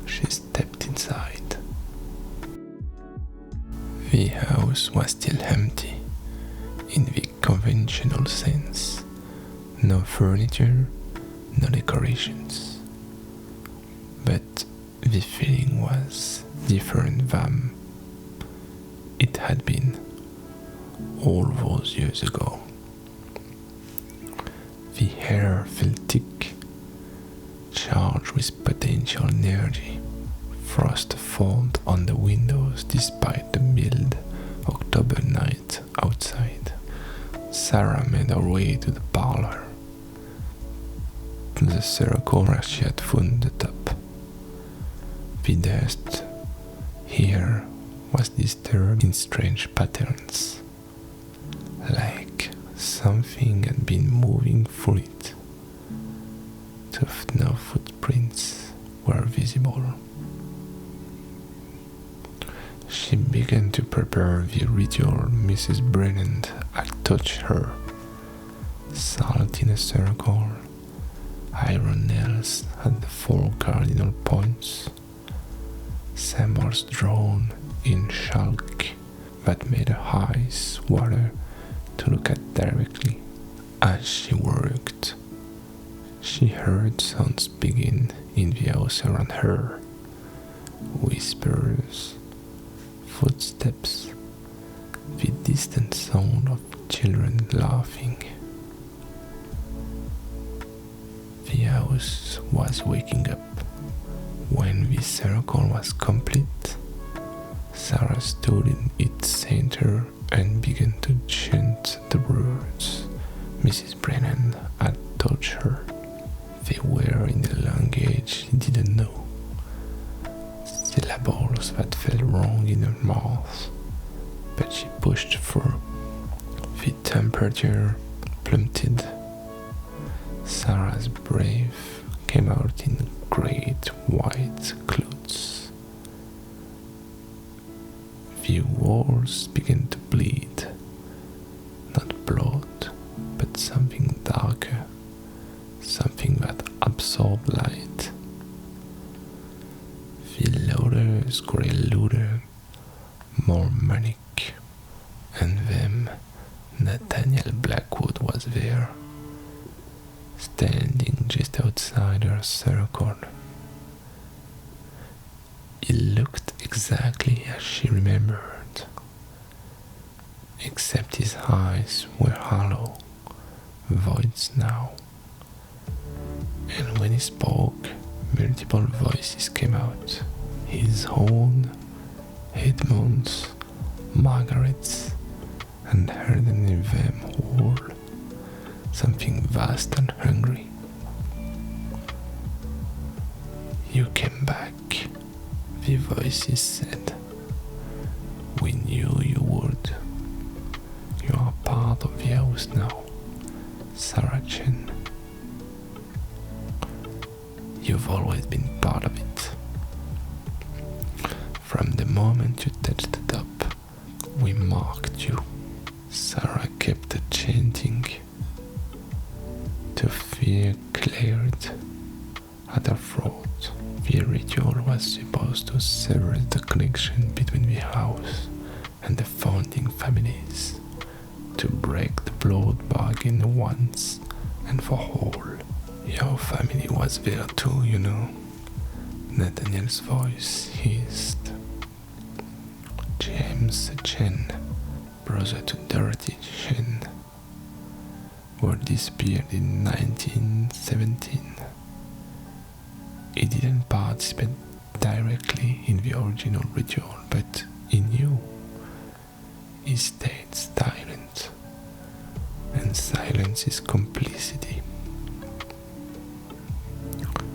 She stepped inside. The house was still empty, in the conventional sense. No furniture, no decorations. But the feeling was different than it had been all those years ago. The air felt thick, charged with potential energy. Frost formed on the windows despite the mild October night outside. Sarah made her way to the parlor, the circle where she had found the top. The dust here was disturbed in strange patterns, like something had been moving through it. No footprints were visible. She began to prepare the ritual Mrs. Brennan had taught her. Salt in a circle, iron nails at the 4 cardinal points, symbols drawn in chalk that made her eyes water to look at directly. As she worked, she heard sounds begin in the house around her. Whispers, footsteps, the distant sound of children laughing. The house was waking up. When the circle was complete, Sarah stood in its center and began to chant the words Mrs. Brennan had taught her. They were in a language she didn't know, syllables that felt wrong in her mouth, but she pushed through. The temperature plummeted. Sarah's breath came out in great white clouds. The walls began to bleed, not blood, but something darker, something that absorbed light. The louders grew louder, more manic, and then Nathaniel Blackwood was there, standing just outside her circle. He looked exactly as she remembered, except his eyes were hollow, voids now. And when he spoke, multiple voices came out. His own, Edmund's, Margaret's, and heard in them all something vast and hungry. You came back, the voices said. We knew you would. You are part of the house now, Sarah Chen. You've always been part of it. From the moment you touched the top, we marked you. Sarah kept chanting. The fear cleared at her throat. The ritual was supposed to sever the connection between the house and the founding families, to break the blood bargain once and for all. Your family was there too, you know. Nathaniel's voice hissed. James Chen, brother to Dorothy Chen, were disappeared in 1917. He didn't participate directly in the original ritual, but he knew. He stayed silent, and silence is complicity.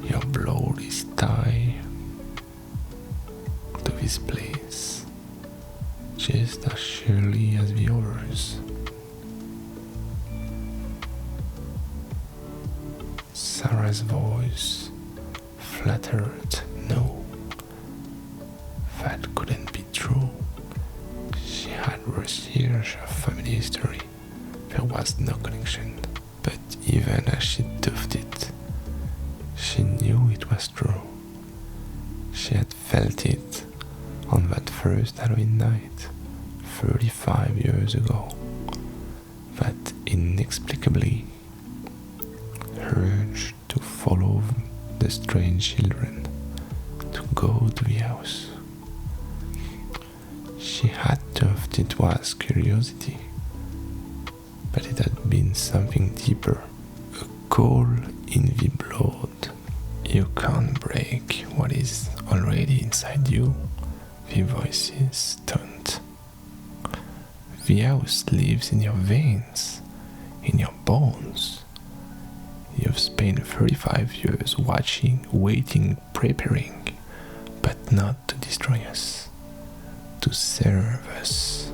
Your blood is tied to this place, just as surely as the others. Sarah's voice fluttered. No, that couldn't be true. She had researched her family history. There was no connection. But even as she toughed it, she knew it was true. She had felt it on that first Halloween night, 35 years ago. That inexplicably urge to follow the strange children, to go to the house. She had thought it was curiosity, but it had been something deeper, a call in the blood. You can't break what is already inside you, the voices taunt. The house lives in your veins, in your bones. You've spent 35 years watching, waiting, preparing, but not to destroy us, to serve us,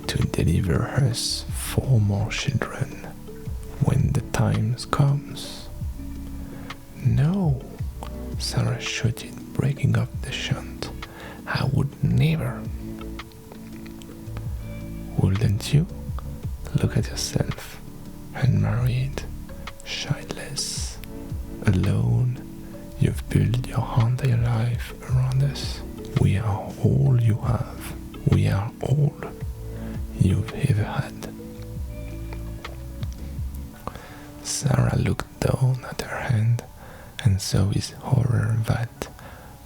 to deliver us 4 more children when the time comes. No, Sarah shouted, breaking up the chant. I would never. Wouldn't you? Look at yourself, unmarried, childless, alone. You've built your entire life around us. We are all you have. We are all you've ever had. Sarah looked down at her hand and saw with horror that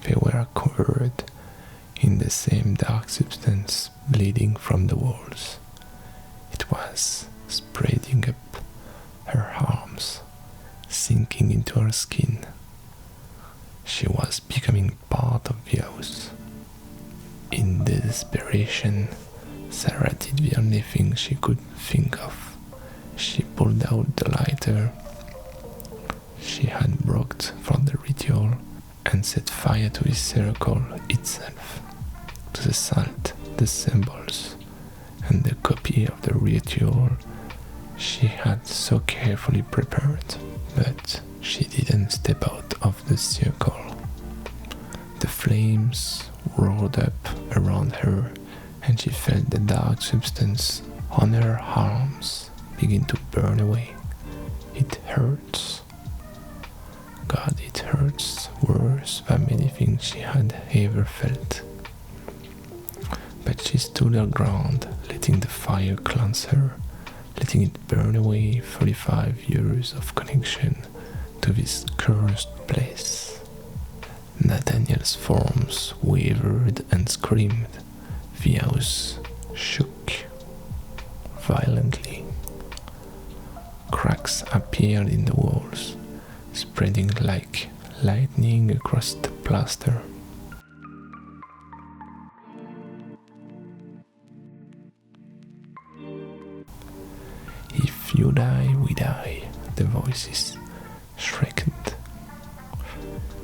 they were covered in the same dark substance bleeding from the walls. It was spreading up her arms, sinking into her skin. She was becoming part of the house. In desperation, Sarah did the only thing she could think of. She pulled out the lighter she had brought for the ritual and set fire to the circle itself, to the salt, the symbols, and the copy of the ritual she had so carefully prepared. But she didn't step out of the circle. The flames roared up around her, and she felt the dark substance on her arms begin to burn away. It hurts. God, it hurts worse than anything she had ever felt. But she stood her ground, letting the fire cleanse her, letting it burn away 35 years of connection to this cursed place. Nathaniel's forms wavered and screamed. The house shook violently. Cracks appeared in the walls, spreading like lightning across the plaster. If you die, we die, the voices shrieked.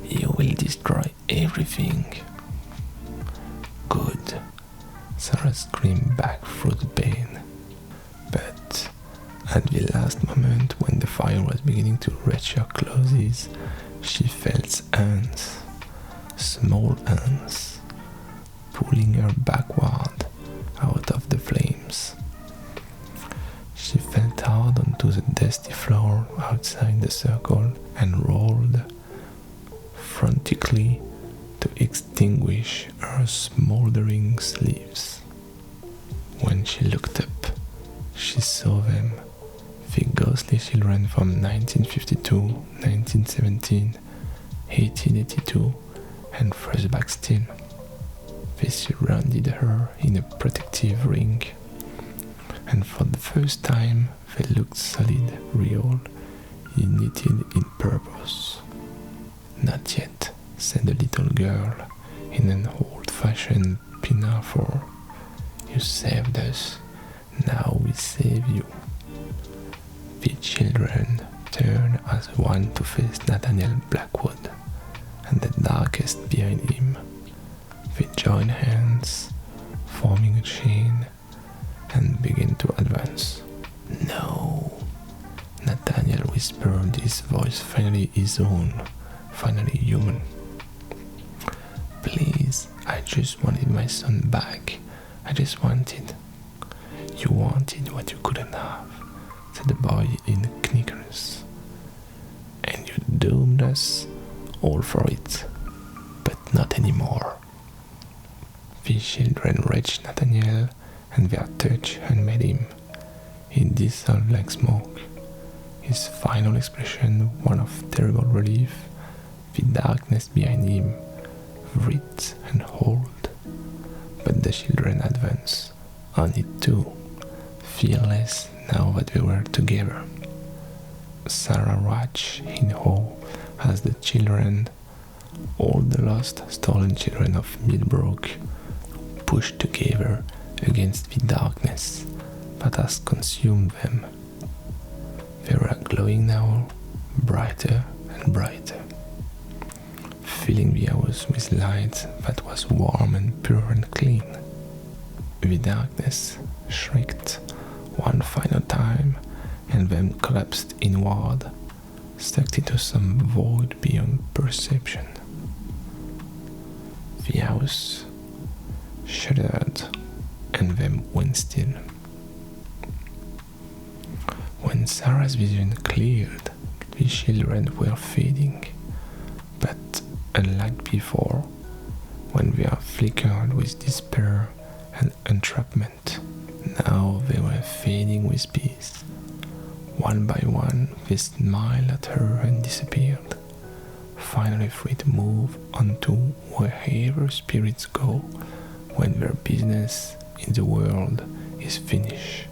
You will destroy everything. Good, Sarah screamed back through the pain. But at the last moment, when the fire was beginning to reach her clothes, she felt hands, small hands, pulling her backward out of the flames. She fell hard onto the dusty floor outside the circle and rolled frantically to extinguish her smoldering sleeves. When she looked up, she saw them, the ghostly children from 1952, 1917, 1882, and further back still. They surrounded her in a protective ring, and for the first time they looked solid, real, united in purpose. Not yet, said the little girl in an old-fashioned pinafore. You saved us, now we save you. The children turned as one to face Nathaniel Blackwood, and the darkest behind him. They joined hands, forming a chain, and began to advance. No, Nathaniel whispered, his voice finally his own, finally human. Please, I just wanted my son back. I just wanted. You wanted what you couldn't have, said the boy in knickers. And you doomed us all for it, but not anymore. The children reached Nathaniel, and their touch had made him. He dissolved like smoke. His final expression, one of terrible relief, the darkness behind him, writhed and hold. But the children advanced, on it too, fearless now that they were together. Sarah watched in awe as the children, all the lost, stolen children of Millbrook, pushed together against the darkness that has consumed them. They were glowing now, brighter and brighter, filling the house with light that was warm and pure and clean. The darkness shrieked one final time and then collapsed inward, stuck into some void beyond perception. The house shuddered and then went still. When Sarah's vision cleared, the children were fading, but unlike before, when they are flickered with despair and entrapment, now they were fading with peace. One by one, they smiled at her and disappeared, finally free to move on to wherever spirits go when their business in the world is finished.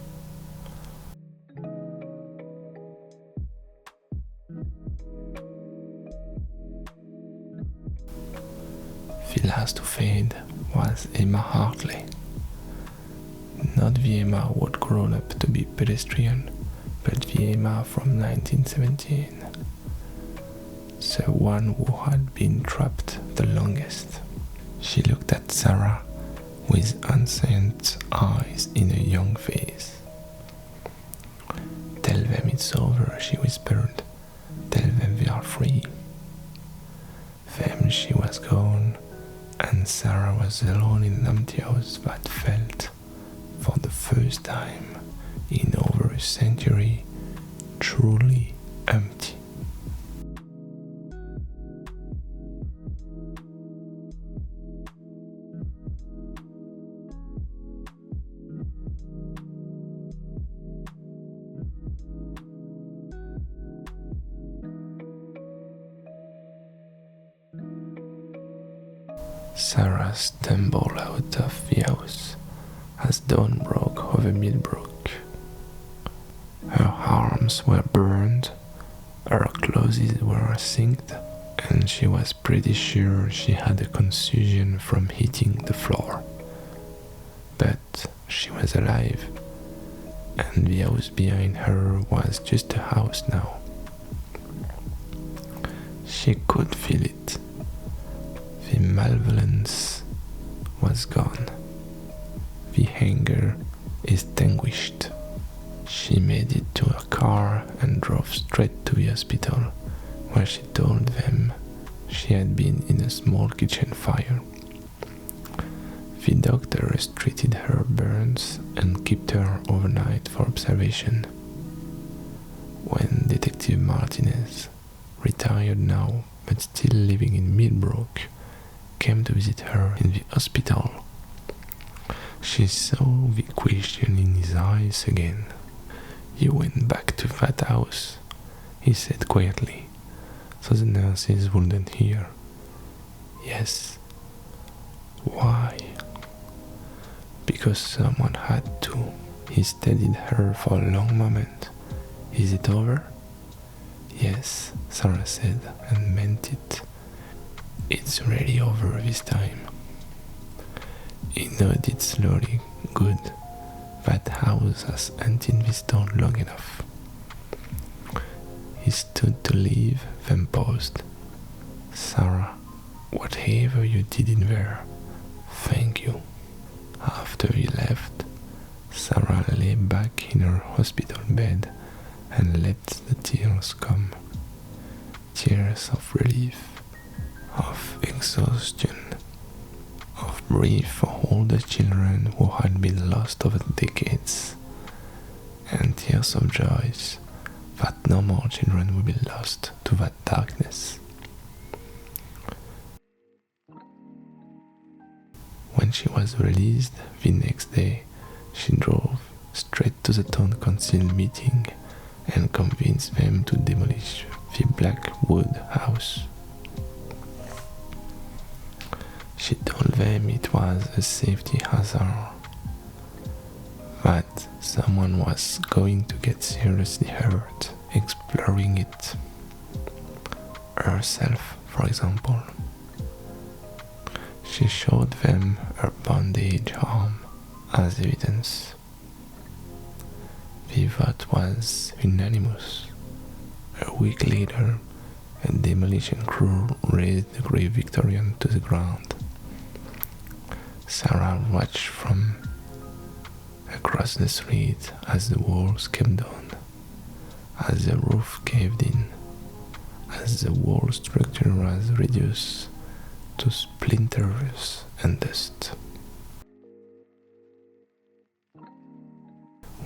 The last to fade was Emma Hartley. Not the Emma who had grown up to be pedestrian, but the Emma from 1917. The one who had been trapped the longest. She looked at Sarah with ancient eyes in a young face. "Tell them it's over," she whispered. "Tell them they are free." Then she was gone, and Sarah was alone in an empty house that felt, for the first time in over a century, truly empty. Sarah stumbled out of the house as dawn broke over Millbrook. Her arms were burned, her clothes were sinked, and she was pretty sure she had a contusion from hitting the floor. But she was alive, and the house behind her was just a house now. She could feel it. The malevolence was gone. The anger extinguished. She made it to her car and drove straight to the hospital, where she told them she had been in a small kitchen fire. The doctors treated her burns and kept her overnight for observation. When Detective Martinez, retired now but still living in Millbrook, came to visit her in the hospital, she saw the question in his eyes again. "You went back to that house," he said quietly, so the nurses wouldn't hear. "Yes." "Why?" "Because someone had to." He studied her for a long moment. "Is it over?" "Yes," Sarah said, and meant it. "It's really over this time." He nodded slowly. "Good. That house has hunted this town long enough." He stood to leave, then paused. "Sarah, whatever you did in there, thank you." After he left, Sarah lay back in her hospital bed and let the tears come. Tears of relief, of exhaustion, of grief for all the children who had been lost over decades, and tears of joy that no more children will be lost to that darkness. When she was released the next day, she drove straight to the town council meeting and convinced them to demolish the Blackwood house. She told them it was a safety hazard, that someone was going to get seriously hurt exploring it. Herself, for example. She showed them her bandaged arm as evidence. The vote was unanimous. A week later, a demolition crew razed the grey Victorian to the ground. Sarah watched from across the street as the walls came down, as the roof caved in, as the wall structure was reduced to splinters and dust.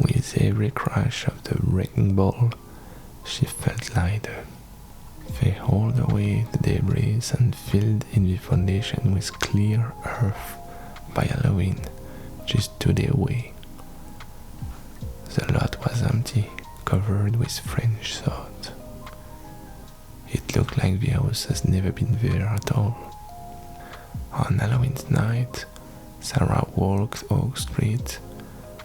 With every crash of the wrecking ball, she felt lighter. They hauled away the debris and filled in the foundation with clear earth by Halloween, just 2 days away. The lot was empty, covered with French sod. It It looked like the house has never been there at all. On Halloween's night, Sarah walked Oak Street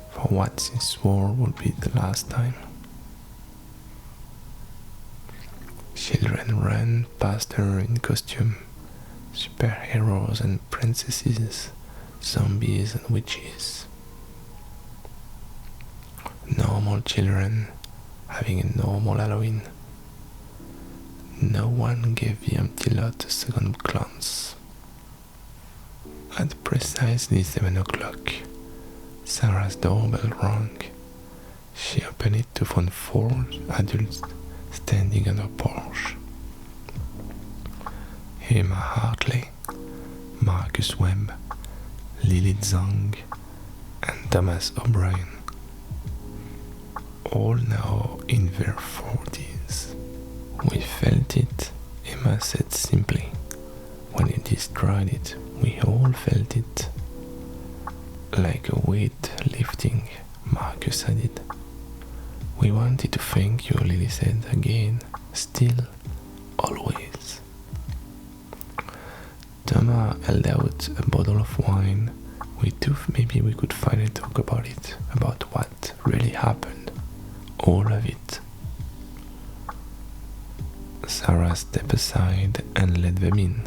for what she swore would be the last time. Children ran past her in costume, superheroes and princesses, zombies and witches. Normal children having a normal Halloween. No one gave the empty lot a second glance. At precisely 7 o'clock, Sarah's doorbell rang. She opened it to find 4 adults standing on her porch. Emma Hartley, Marcus Webb, Lily Zhang, and Thomas O'Brien, all now in their 40s. We felt it, Emma said simply. When he described it, we all felt it. Like a weight lifting, Marcus added. We wanted to thank you, Lily said again. Still, always. Thomas held out a bottle of wine. We thought maybe we could finally talk about it, about what really happened. All of it. Sarah stepped aside and let them in.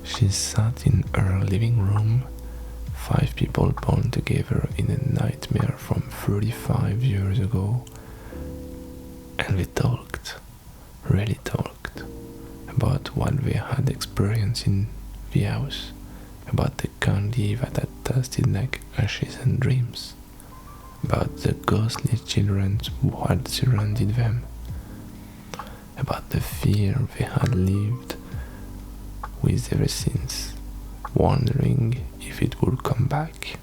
She sat in her living room, 5 people bound together in a nightmare from 35 years ago, and they talked, really talked, about what they had experienced in the house, about the candy that had tasted like ashes and dreams, about the ghostly children who had surrounded them, about the fear they had lived with ever since, wondering if it would come back.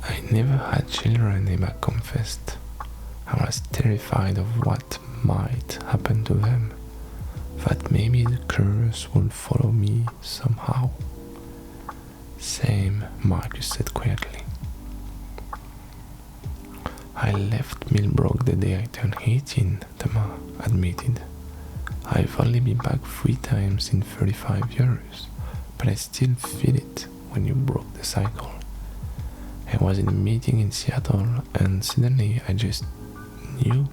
I never had children, Emma confessed. I was terrified of what might happen to them, that maybe the curse would follow me somehow. Same, Marcus said quietly. I left Millbrook the day I turned 18, Thomas admitted. I've only been back 3 times in 35 years, but I still feel it when you broke the cycle. I was in a meeting in Seattle and suddenly I just knew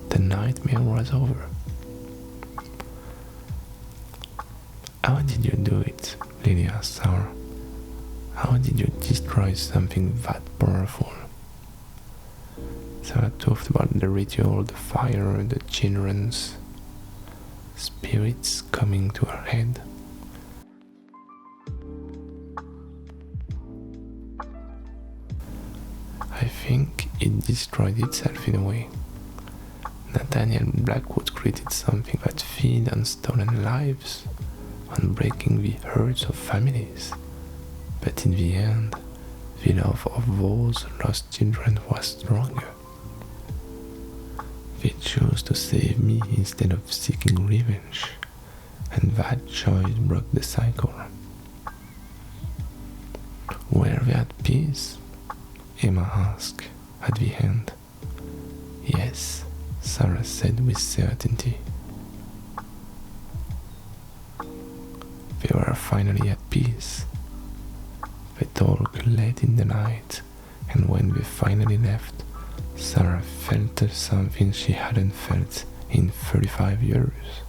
the nightmare was over. How did you do it? Lily asked Sarah. How did you destroy something that powerful? Sarah talked about the ritual, the fire, the children's spirits coming to her head. I think it destroyed itself in a way. Nathaniel Blackwood created something that feed on stolen lives, on breaking the hearts of families. But in the end, the love of those lost children was stronger. They chose to save me instead of seeking revenge, and that choice broke the cycle. Were they at peace? Emma asked at the end. Yes, Sarah said with certainty. They were finally at peace. They talked late in the night, and when they finally left, Sarah felt something she hadn't felt in 35 years.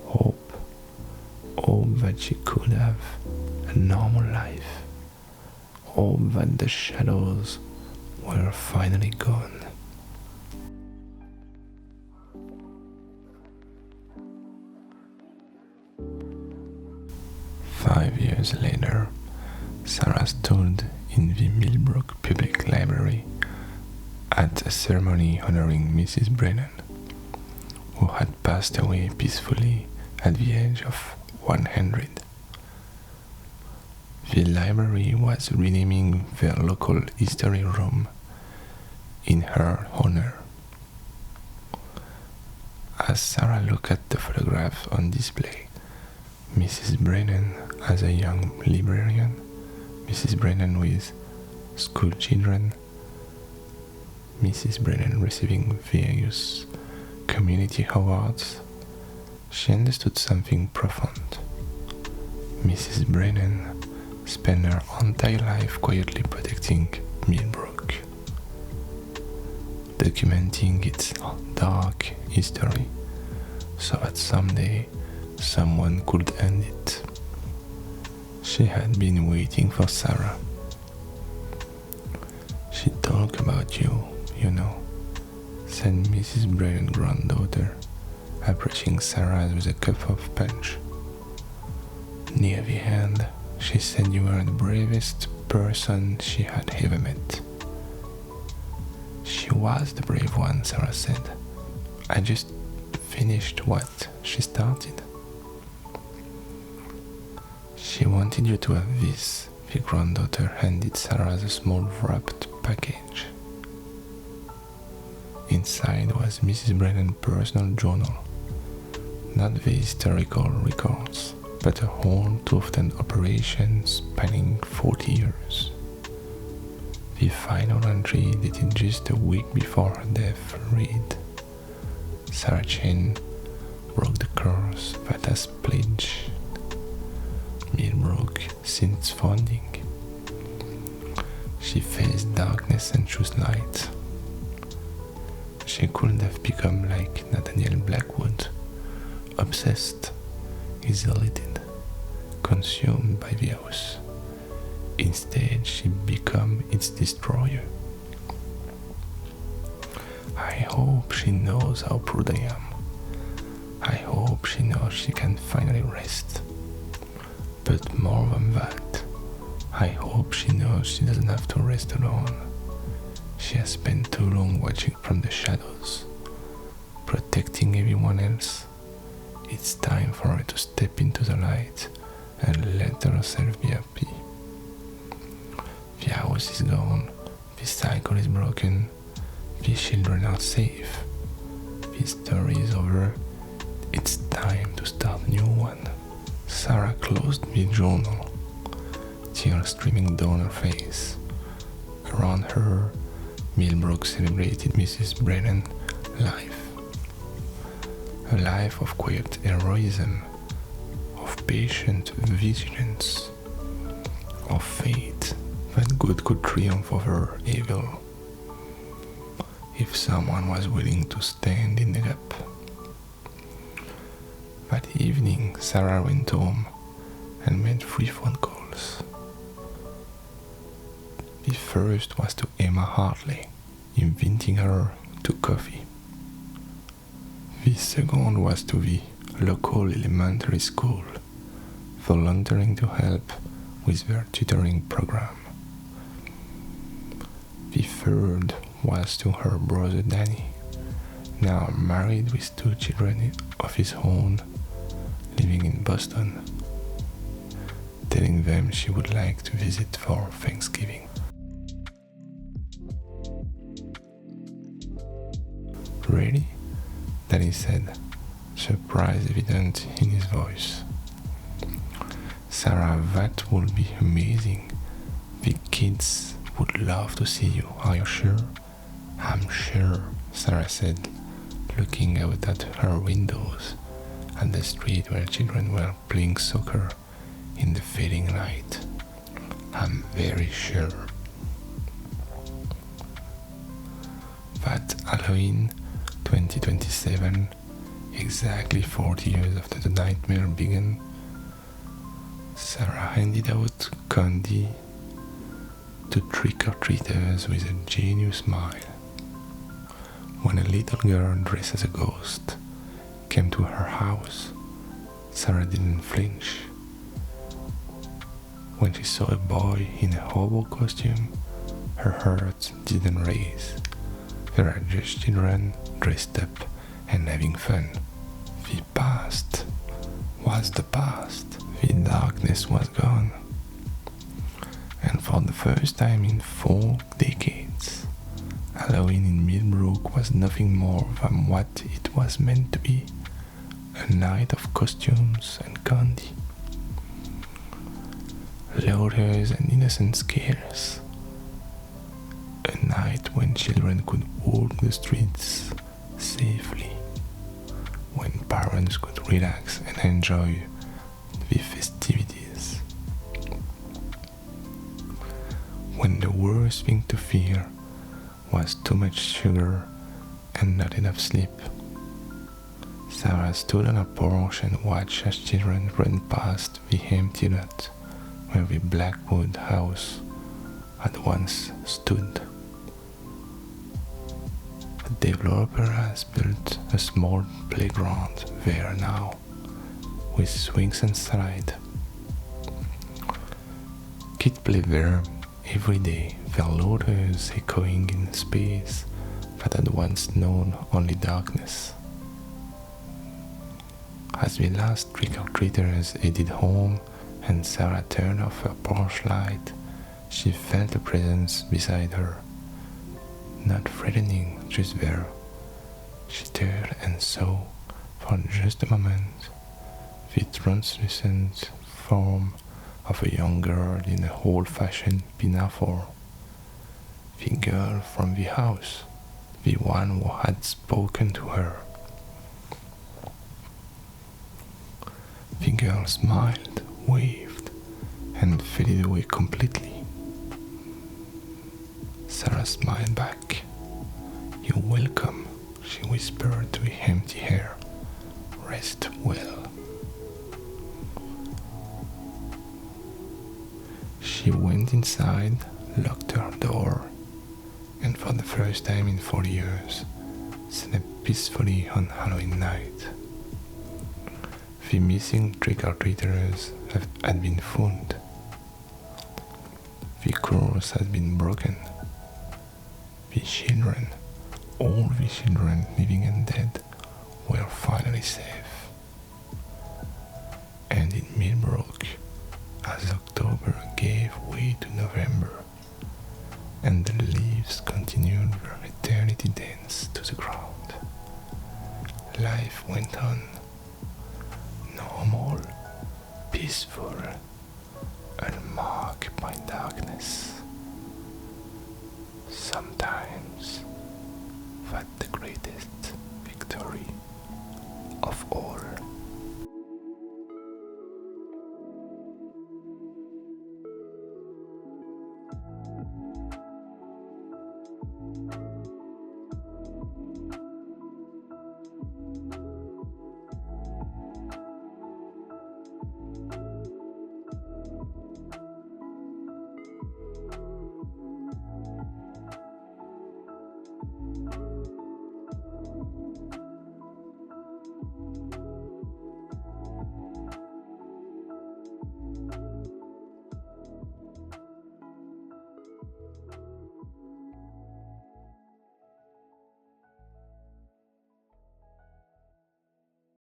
Hope. Hope that she could have a normal life. Hope that the shadows were finally gone. Five years later, Sarah stood in the Millbrook Public Library at a ceremony honoring Mrs. Brennan, who had passed away peacefully at the age of 100. The library was renaming their local history room in her honor. As Sarah looked at the photograph on display, Mrs. Brennan as a young librarian, Mrs. Brennan with school children, Mrs. Brennan receiving various community awards, she understood something profound. Mrs. Brennan spent her entire life quietly protecting Millbrook, documenting its dark history so that someday someone could end it. She had been waiting for Sarah. "She talked about you, you know," said Mrs. Brennan's granddaughter, approaching Sarah with a cup of punch. "Near the end, she said you were the bravest person she had ever met." "She was the brave one," Sarah said. "I just finished what she started." "She wanted you to have this." The granddaughter handed Sarah a small wrapped package. Inside was Mrs. Brennan's personal journal, not the historical records, but a whole toughened operation spanning 40 years. The final entry dated just a week before her death read, "Sarah Chen broke the curse that has plagued Millbrook since founding. She faced darkness and chose light. She couldn't have become like Nathaniel Blackwood, obsessed, isolated, consumed by the house. Instead, she became its destroyer. I hope she knows how proud I am. I hope she knows she can finally rest. But more than that, I hope she knows she doesn't have to rest alone. She has spent too long watching from the shadows, protecting everyone else. It's time for her to step into the light and let herself be happy. The house is gone, the cycle is broken, the children are safe, the story is over, it's time to start a new one." Sarah closed the journal, tears streaming down her face. Around her, Millbrook celebrated Mrs. Brennan's life. A life of quiet heroism, of patient vigilance, of faith that good could triumph over evil, if someone was willing to stand in the gap. That evening, Sarah went home and made 3 phone calls. The first was to Emma Hartley, inviting her to coffee. The second was to the local elementary school, volunteering to help with their tutoring program. The third was to her brother Danny, now married with 2 children of his own, living in Boston, telling them she would like to visit for Thanksgiving. "Really?" Danny said, surprise evident in his voice. "Sarah, that would be amazing. The kids would love to see you. Are you sure?" "I'm sure," Sarah said, looking out at her windows at the street where children were playing soccer in the fading light. "I'm very sure." That Halloween 2027, exactly 40 years after the nightmare began, Sarah handed out candy to trick-or-treaters with a genuine smile. When a little girl dressed as a ghost came to her house, Sarah didn't flinch. When she saw a boy in a hobo costume, her heart didn't race. They were just children dressed up and having fun. The past was the past. The darkness was gone. And for the first time in 4 decades, Halloween in Millbrook was nothing more than what it was meant to be, a night of costumes and candy. Laughters and innocent scares. A night when children could walk the streets safely, when parents could relax and enjoy the festivities. When the worst thing to fear was too much sugar and not enough sleep. Sarah stood on a porch and watched as children ran past the empty lot where the Blackwood house had once stood. The developer has built a small playground there now, with swings and slides. Kids play there every day, their lauders echoing in space that had once known only darkness. As the last trick-or-treaters headed home and Sarah turned off her porch light, she felt a presence beside her. Not threatening, just there. She turned and saw, for just a moment, the translucent form of a young girl in a old-fashioned pinafore. The girl from the house, the one who had spoken to her. The girl smiled, waved, and faded away completely. Sarah smiled back. "You're welcome," she whispered to the empty air. "Rest well." She went inside, locked her door, and for the first time in 40 years, slept peacefully on Halloween night. The missing trick-or-treaters had been found. The curse had been broken. The children, all the children living and dead, were finally safe. And in Millbrook, as October gave way to November, and the leaves continued their eternity dance to the ground, life went on. Normal, peaceful, unmarked by darkness. Sometimes